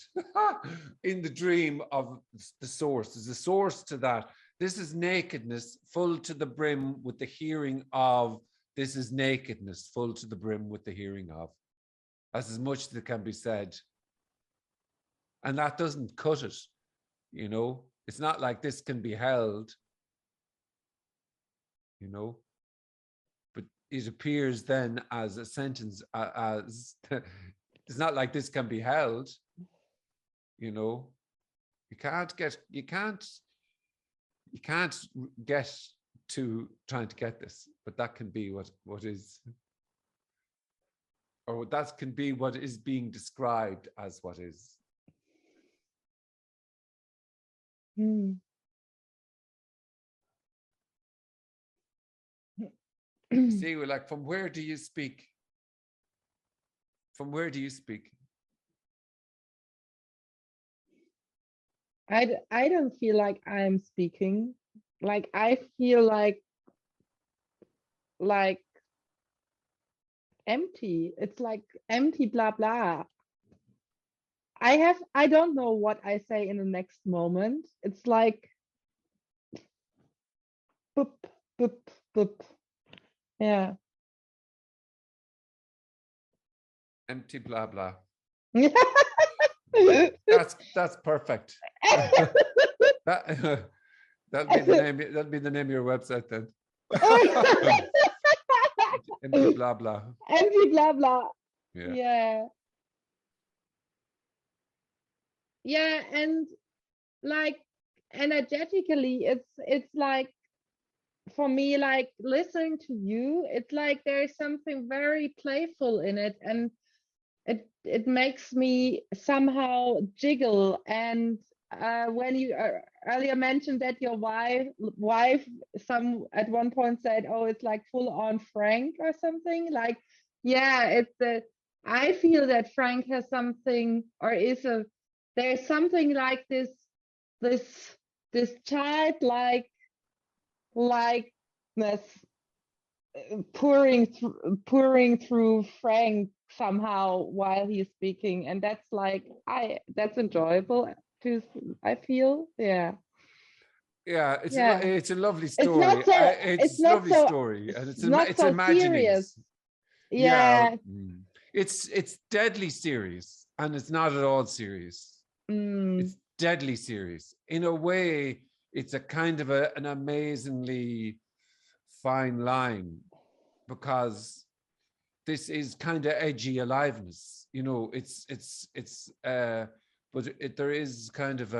In the dream of the source. There's a source to that. This is nakedness, full to the brim with the hearing of. This is nakedness, full to the brim with the hearing of. That's as much that can be said. And that doesn't cut it, you know. It's not like this can be held, you know. But it appears then as a sentence, as it's not like this can be held, you know. You can't get to trying to get this, but that can be what is, or that can be what is being described as what is. See, we're like, from where do you speak? From where do you speak? I don't feel like I'm speaking. Like I feel like like empty. It's like empty blah blah. I don't know what I say in the next moment. It's like boop, boop, boop. Yeah. Empty blah blah. Yeah. That's perfect. That that'll be the name. That'll be the name of your website then. Empty blah blah. Empty blah blah. Yeah. Yeah. Yeah, and like energetically, it's like for me, like listening to you, it's like there's something very playful in it, and it makes me somehow jiggle. And when you earlier mentioned that your wife some at one point said, oh, it's like full on Frank or something, like, yeah, it's the I feel that Frank has something, or there's something like this childlike likeness pouring through Frank somehow while he's speaking, and that's like that's enjoyable to I feel. Yeah. Yeah, Yeah. it's a lovely It's story. not so It's a lovely story, and it's not it's so imaginings. serious. Yeah. It's deadly serious, and it's not at all serious. It's deadly serious. In a way, it's a kind of an amazingly fine line, because this is kind of edgy aliveness, you know. But there is kind of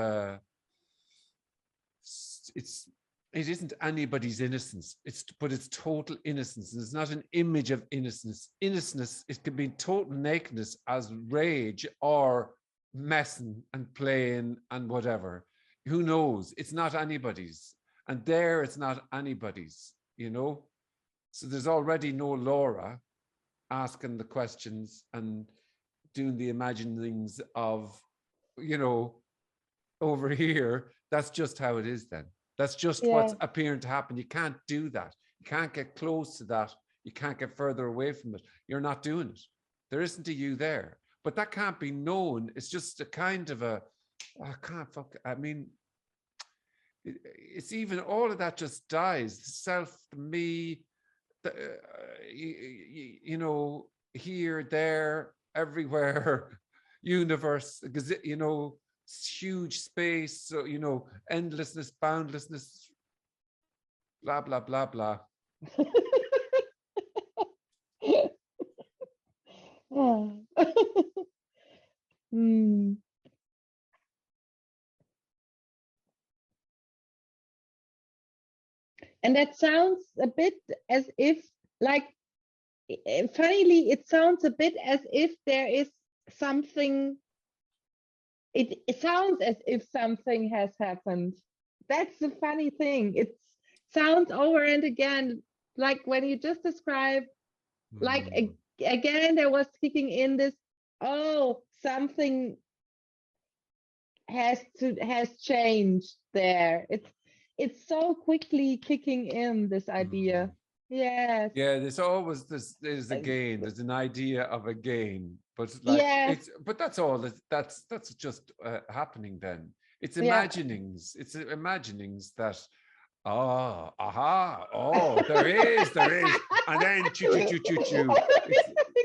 it isn't anybody's innocence. But it's total innocence. And it's not an image of innocence. Innocence, it can be total nakedness as rage or messing and playing and whatever. Who knows? It's not anybody's. And there it's not anybody's, you know? So there's already no Laura asking the questions and doing the imaginings of, you know, over here. That's just how it is then. That's just what's appearing to happen. You can't do that. You can't get close to that. You can't get further away from it. You're not doing it. There isn't a you there. But that can't be known. It's just a kind of I mean, it's even all of that just dies. The self, the me, you know, here, there, everywhere, universe, because, you know, huge space, so, you know, endlessness, boundlessness, blah, blah, blah, blah. And that sounds a bit as if, like, funnily, it sounds a bit as if there is something. It sounds as if something has happened. That's the funny thing. It sounds over and again, like when you just described, like again, there was kicking in this, oh, something has changed there. It's so quickly kicking in, this idea. Yes. Yeah, there's a gain. There's an idea of a gain, but like but that's all. That's just happening then. It's imaginings. It's imaginings that there is, and then choo.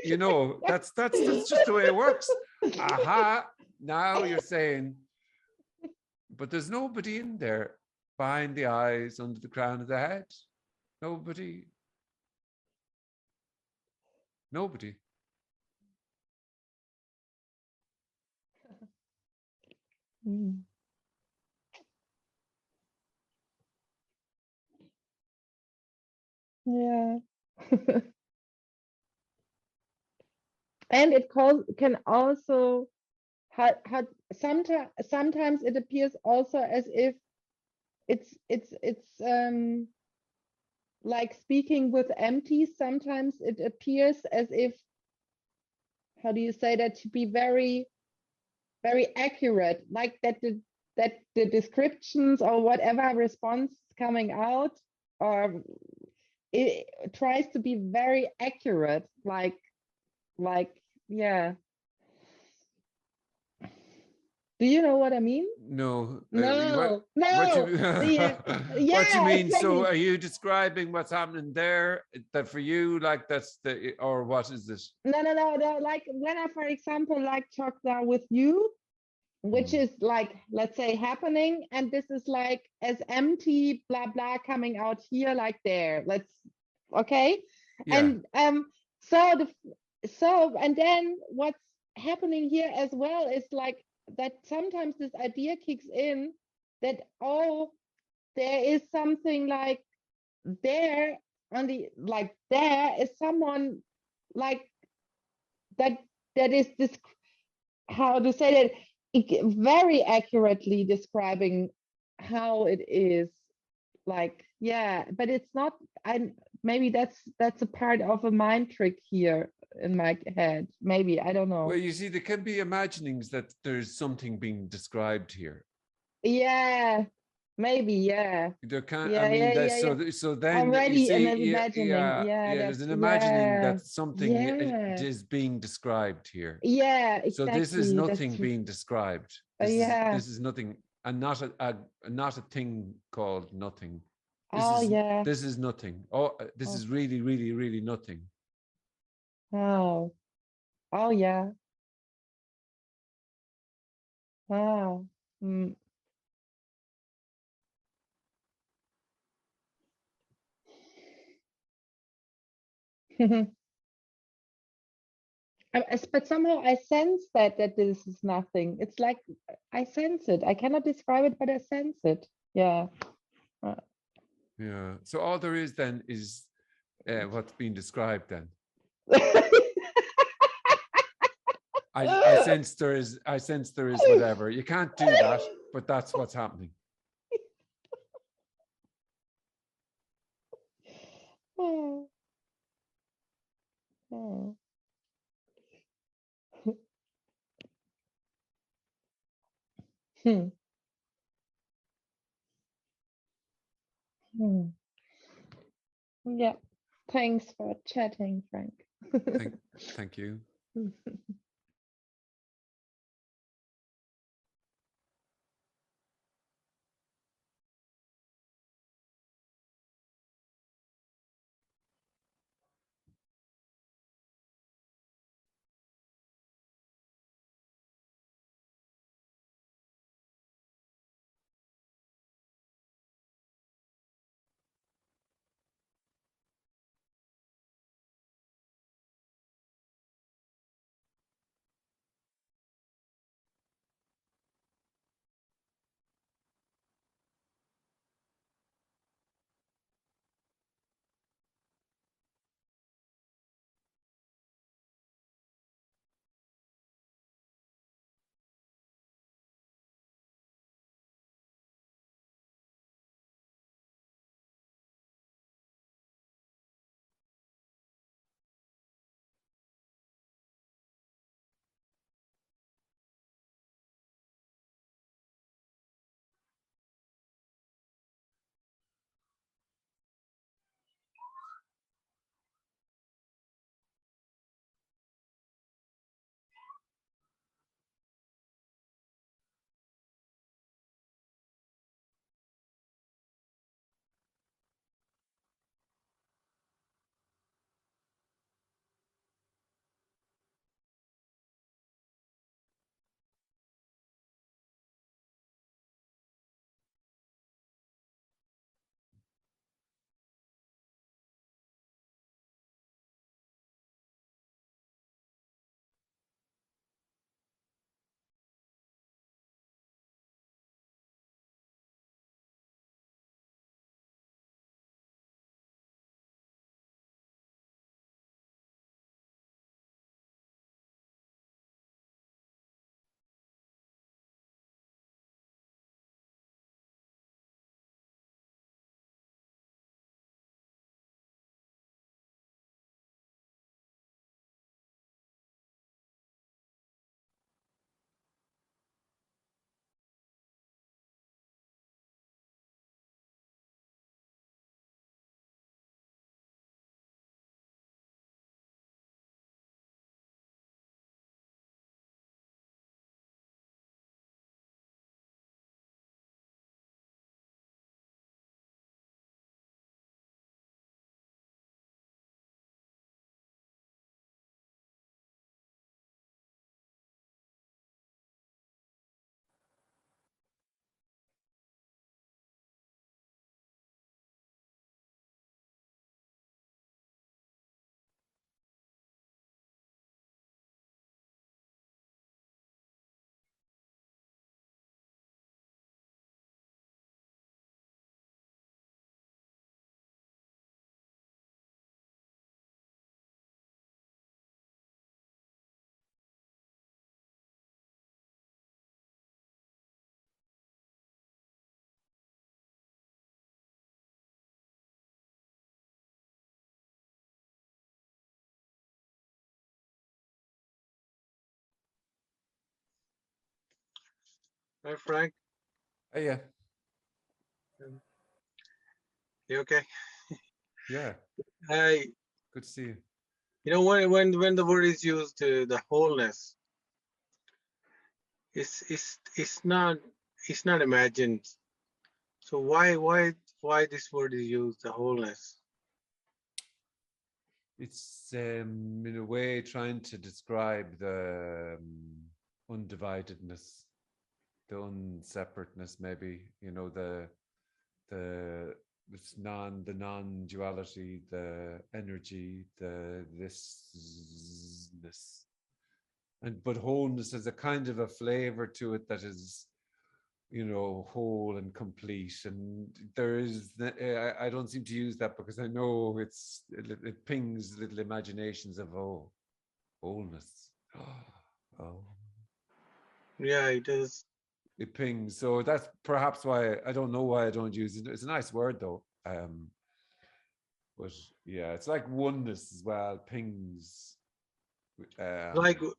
You know, that's just the way it works. Now you're saying, but there's nobody in there behind the eyes, under the crown of the head. Nobody. Yeah. And it can also sometimes it appears also as if it's like speaking with empty. Sometimes it appears as if, how do you say that, to be very, very accurate, like that the descriptions or whatever response coming out, or it tries to be very accurate, yeah. Do you know what I mean? No. No, What you yeah, what you yeah, mean? So exactly. are you describing what's happening there? That for you, like that's the, or what is this? No. Like when I, for example, like talk now with you, which is like, let's say, happening, and this is like as empty blah blah coming out here, like there. Okay. Yeah. And so and then what's happening here as well is like that sometimes this idea kicks in that, oh, there is something like there on the, like there is someone like that, that is this, how to say that, very accurately describing how it is, like, yeah, but it's not, I maybe that's a part of a mind trick here in my head, maybe, I don't know. Well, you see, there can be imaginings that there's something being described here. Yeah, maybe, yeah. There can, I Yeah, mean, yeah, that's yeah, yeah. so then you Already in see, imagining. Yeah, there's that's, an imagining yeah. that something Yeah. is being described here. Yeah, So this is exactly. nothing being described. Yeah. This is nothing, and not not a thing called nothing. Oh, yeah. This is nothing. Oh, this Oh, is really, really, really nothing. oh, oh, yeah. Wow. Mm. But somehow I sense that this is nothing. It's like I sense it. I cannot describe it, but I sense it. Yeah. Uh, Yeah. So all there is then is what's being described then. I sense there is, I sense there is whatever. You can't do that, but that's what's happening. Oh, oh. Hmm. Hmm. Yeah. Thanks for chatting, Frank. Thank you. Hi, Frank. Yeah, You okay? yeah. I, Good to see you. you know, when the word is used, the wholeness, it's not imagined. So why this word is used, the wholeness? It's in a way trying to describe the undividedness, the unseparateness, maybe, you know, the it's the non-duality, the energy, the thisness. But wholeness has a kind of a flavor to it that is, you know, whole and complete. And there is, I don't seem to use that because I know it pings little imaginations of, oh, wholeness. Oh, Yeah, it is. it pings. So that's perhaps why I don't know why I don't use it. It's a nice word though. But yeah, it's like oneness as well, pings. Like Um,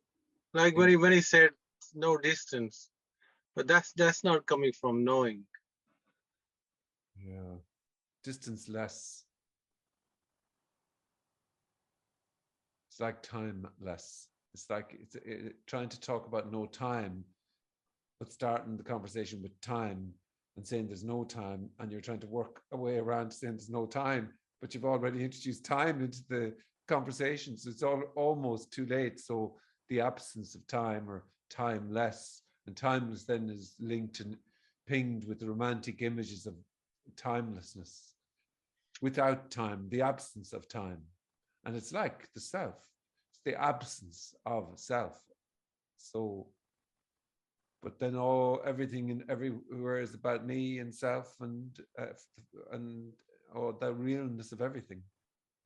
when he said no distance, but that's not coming from knowing. yeah, distance less. It's like timeless. It's like trying to talk about no time, but starting the conversation with time and saying there's no time, and you're trying to work a way around saying there's no time, but you've already introduced time into the conversation, so it's almost too late. So the absence of time, or timeless, and timeless then is linked and pinged with the romantic images of timelessness, without time, the absence of time. And it's like the self, it's the absence of self. So, but then everything and everywhere is about me and self, and the realness of everything.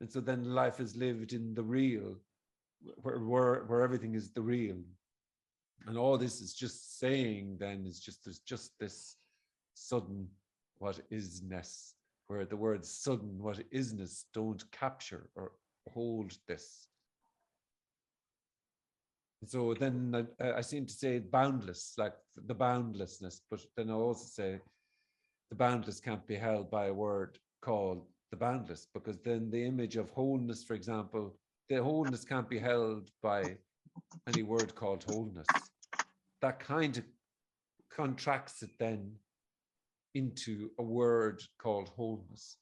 And so then life is lived in the real, where everything is the real. And all this is just saying then is just, there's just this sudden what isness, where the words sudden what isness don't capture or hold this. So then I seem to say boundless, like the boundlessness, but then I also say the boundless can't be held by a word called the boundless, because then the image of wholeness, for example, the wholeness can't be held by any word called wholeness. That kind of contracts it then into a word called wholeness.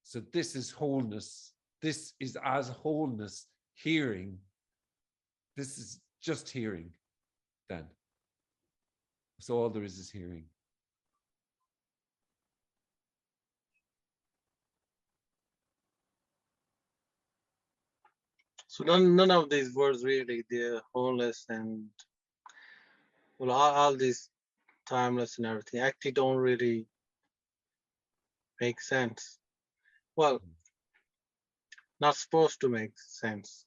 So this is wholeness. This is as wholeness, hearing. This is just hearing then. So all there is hearing. So none of these words really, the wholeness and well, all these timeless and everything actually don't really make sense. Well, not supposed to make sense.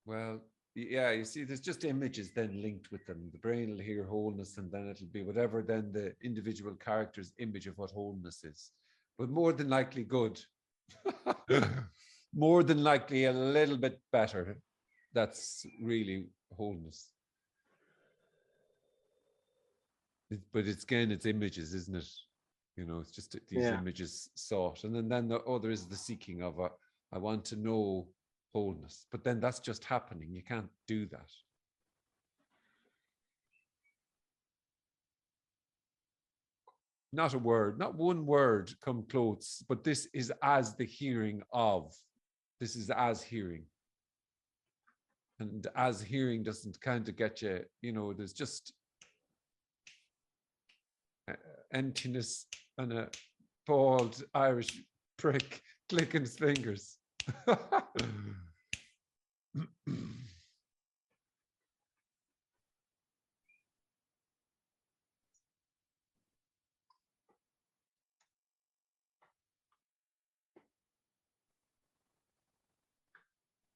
Well, yeah, you see, there's just images then linked with them. The brain will hear wholeness, and then it'll be whatever then the individual character's image of what wholeness is. But more than likely good. More than likely a little bit better. That's really wholeness. But it's again, it's images, isn't it? You know, it's just these images sought. And then there is the seeking of I want to know wholeness. But then that's just happening. You can't do that. Not a word, not one word come close, but this is as the hearing of. This is as hearing. And as hearing doesn't kind of get you, you know, there's just emptiness and a bald Irish prick clicking his fingers.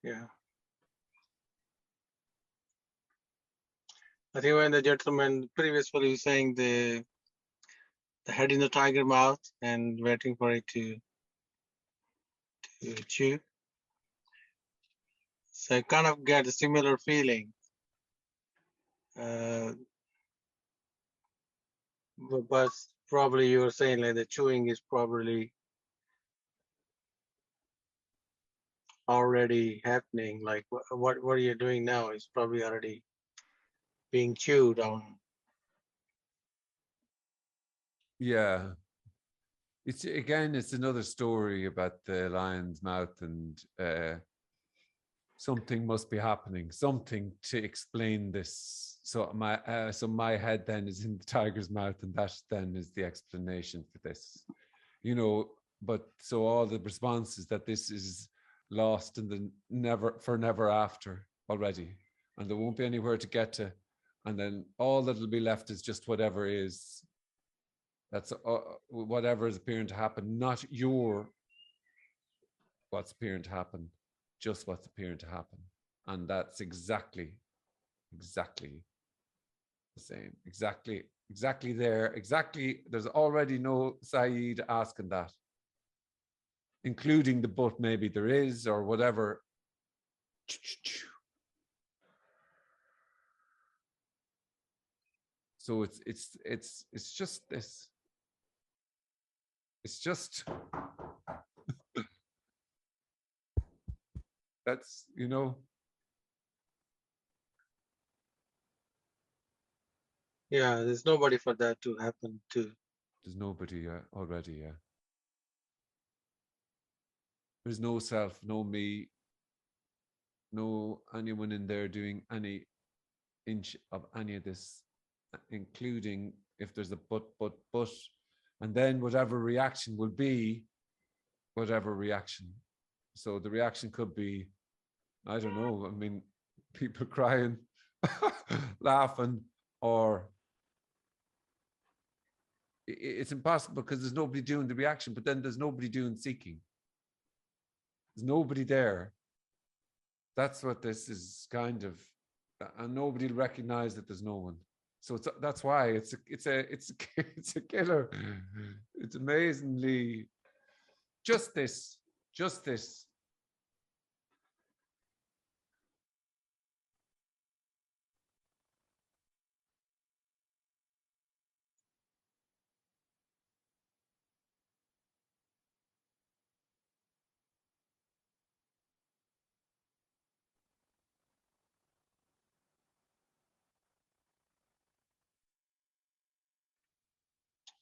Yeah. I think when the gentleman previously was saying the head in the tiger mouth and waiting for it to chew. So I kind of get a similar feeling. But probably you were saying like the chewing is probably already happening. Like what are you doing now is probably already being chewed on. Yeah. It's again, it's another story about the lion's mouth, and something must be happening, something to explain this. So my head then is in the tiger's mouth, and that then is the explanation for this, you know. But so all the response is that this is lost in the never after already, and there won't be anywhere to get to, and then all that'll be left is just whatever is. That's whatever is appearing to happen, not your what's appearing to happen, just what's appearing to happen. And that's exactly the same. Exactly there. Exactly. There's already no Saeed asking that, including the but maybe there is or whatever. So it's just this. It's just that's, you know. Yeah, there's nobody for that to happen to. There's nobody already, yeah. There's no self, no me, no anyone in there doing any inch of any of this, including if there's a but, and then whatever reaction will be, whatever reaction. So the reaction could be, I don't know, I mean, people crying, laughing, or it's impossible because there's nobody doing the reaction, but then there's nobody doing seeking. There's nobody there. That's what this is kind of, and nobody will recognize that there's no one. So that's why it's a killer. It's amazingly just this.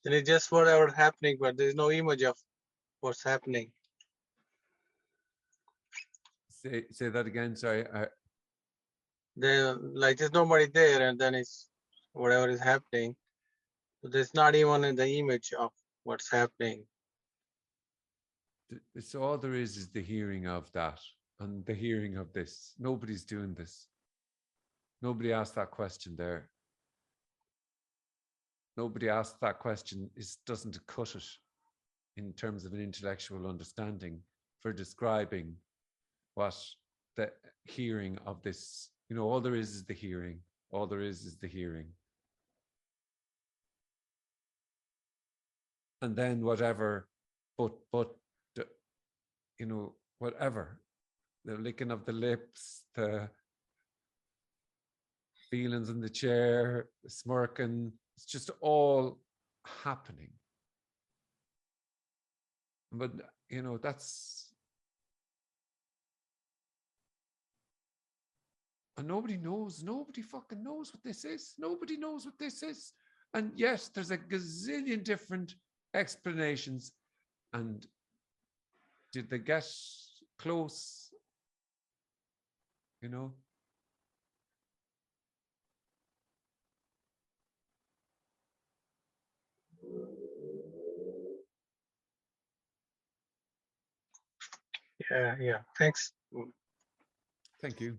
And it's just whatever happening, but there's no image of what's happening. Say that again. Sorry. There's nobody there, and then it's whatever is happening. So there's not even in the image of what's happening. So all there is the hearing of that and the hearing of this. Nobody's doing this. Nobody asked that question there. Nobody asked that question. It doesn't cut it in terms of an intellectual understanding for describing what the hearing of this, you know, all there is the hearing. All there is the hearing. And then whatever, but, you know, whatever, the licking of the lips, the feelings in the chair, the smirking, it's just all happening. But, you know, that's, and nobody fucking knows what this is. Nobody knows what this is. And yes, there's a gazillion different explanations. And did they get close? You know? Yeah. Thanks. Thank you.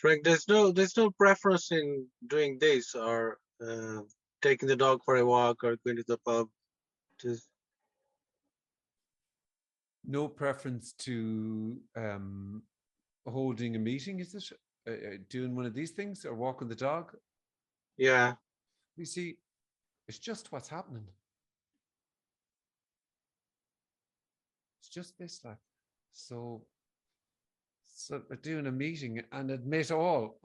Frank, there's no preference in doing this or taking the dog for a walk or going to the pub. Just No preference to holding a meeting, is it? Doing one of these things or walking the dog? yeah. You see, it's just what's happening. It's just this, like, so doing a meeting and admit all,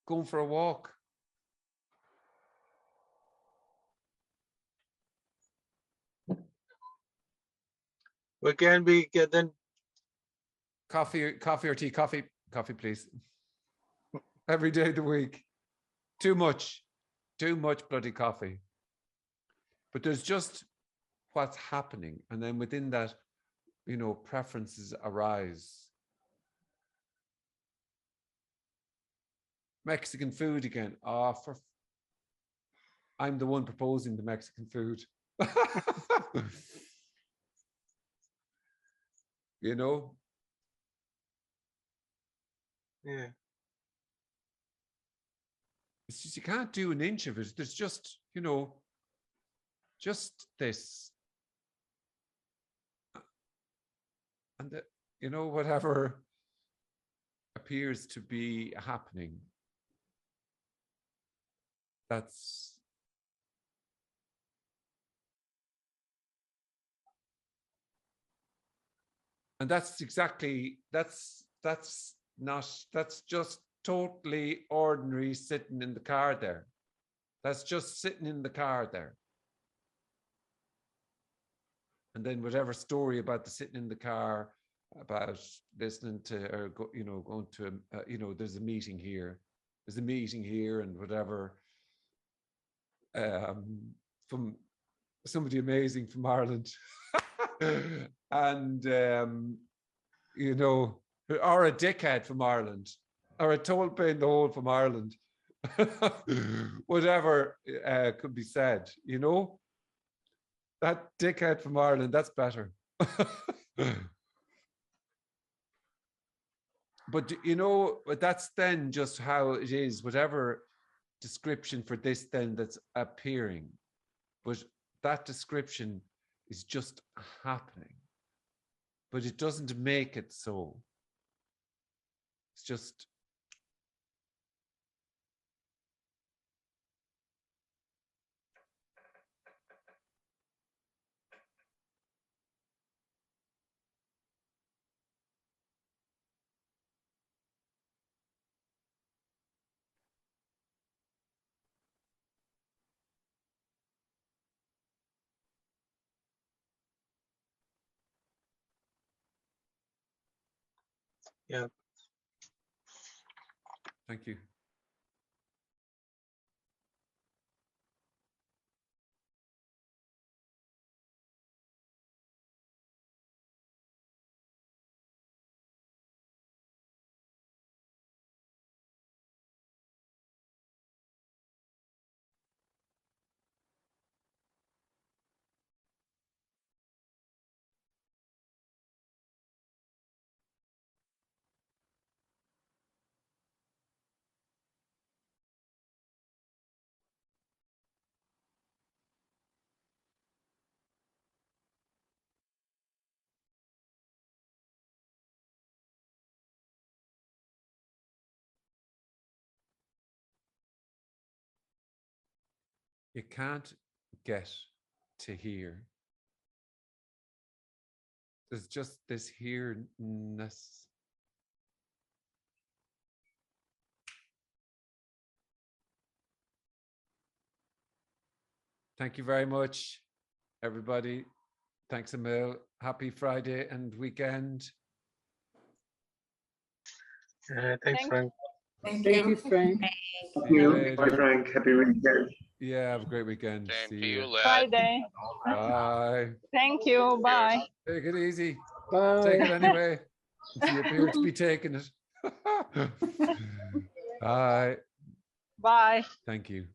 going for a walk. We can be then. Coffee or tea? Coffee, please. Every day of the week. Too much bloody coffee. But there's just what's happening. And then within that, you know, preferences arise. Mexican food again. I'm the one proposing the Mexican food. You know? Yeah. It's just, you can't do an inch of it. There's just, you know, just this. And, you know, whatever appears to be happening, that's and that's exactly, that's just totally ordinary sitting in the car there. That's just sitting in the car there. And then whatever story about the sitting in the car, about listening to, or going to, there's a meeting here, and whatever, from somebody amazing from Ireland, and or a dickhead from Ireland, or a total pain in the hole from Ireland, whatever could be said, you know. That dickhead from Ireland, that's better. But but that's then just how it is, whatever description for this then that's appearing. But that description is just happening. But it doesn't make it so. It's just Yeah. Thank you. You can't get to here. There's just this here-ness. Thank you very much, everybody. Thanks, Emil. Happy Friday and weekend. Thanks, Frank. Thank Thank you, you. Frank. See you later. Bye, Frank. Happy weekend. Yeah, have a great weekend. Same See to you, you. lad. Friday. Bye. Thank you. Bye. Take it easy. Bye. Take it anyway. If you appear to be taking it. Bye. Bye. Thank you.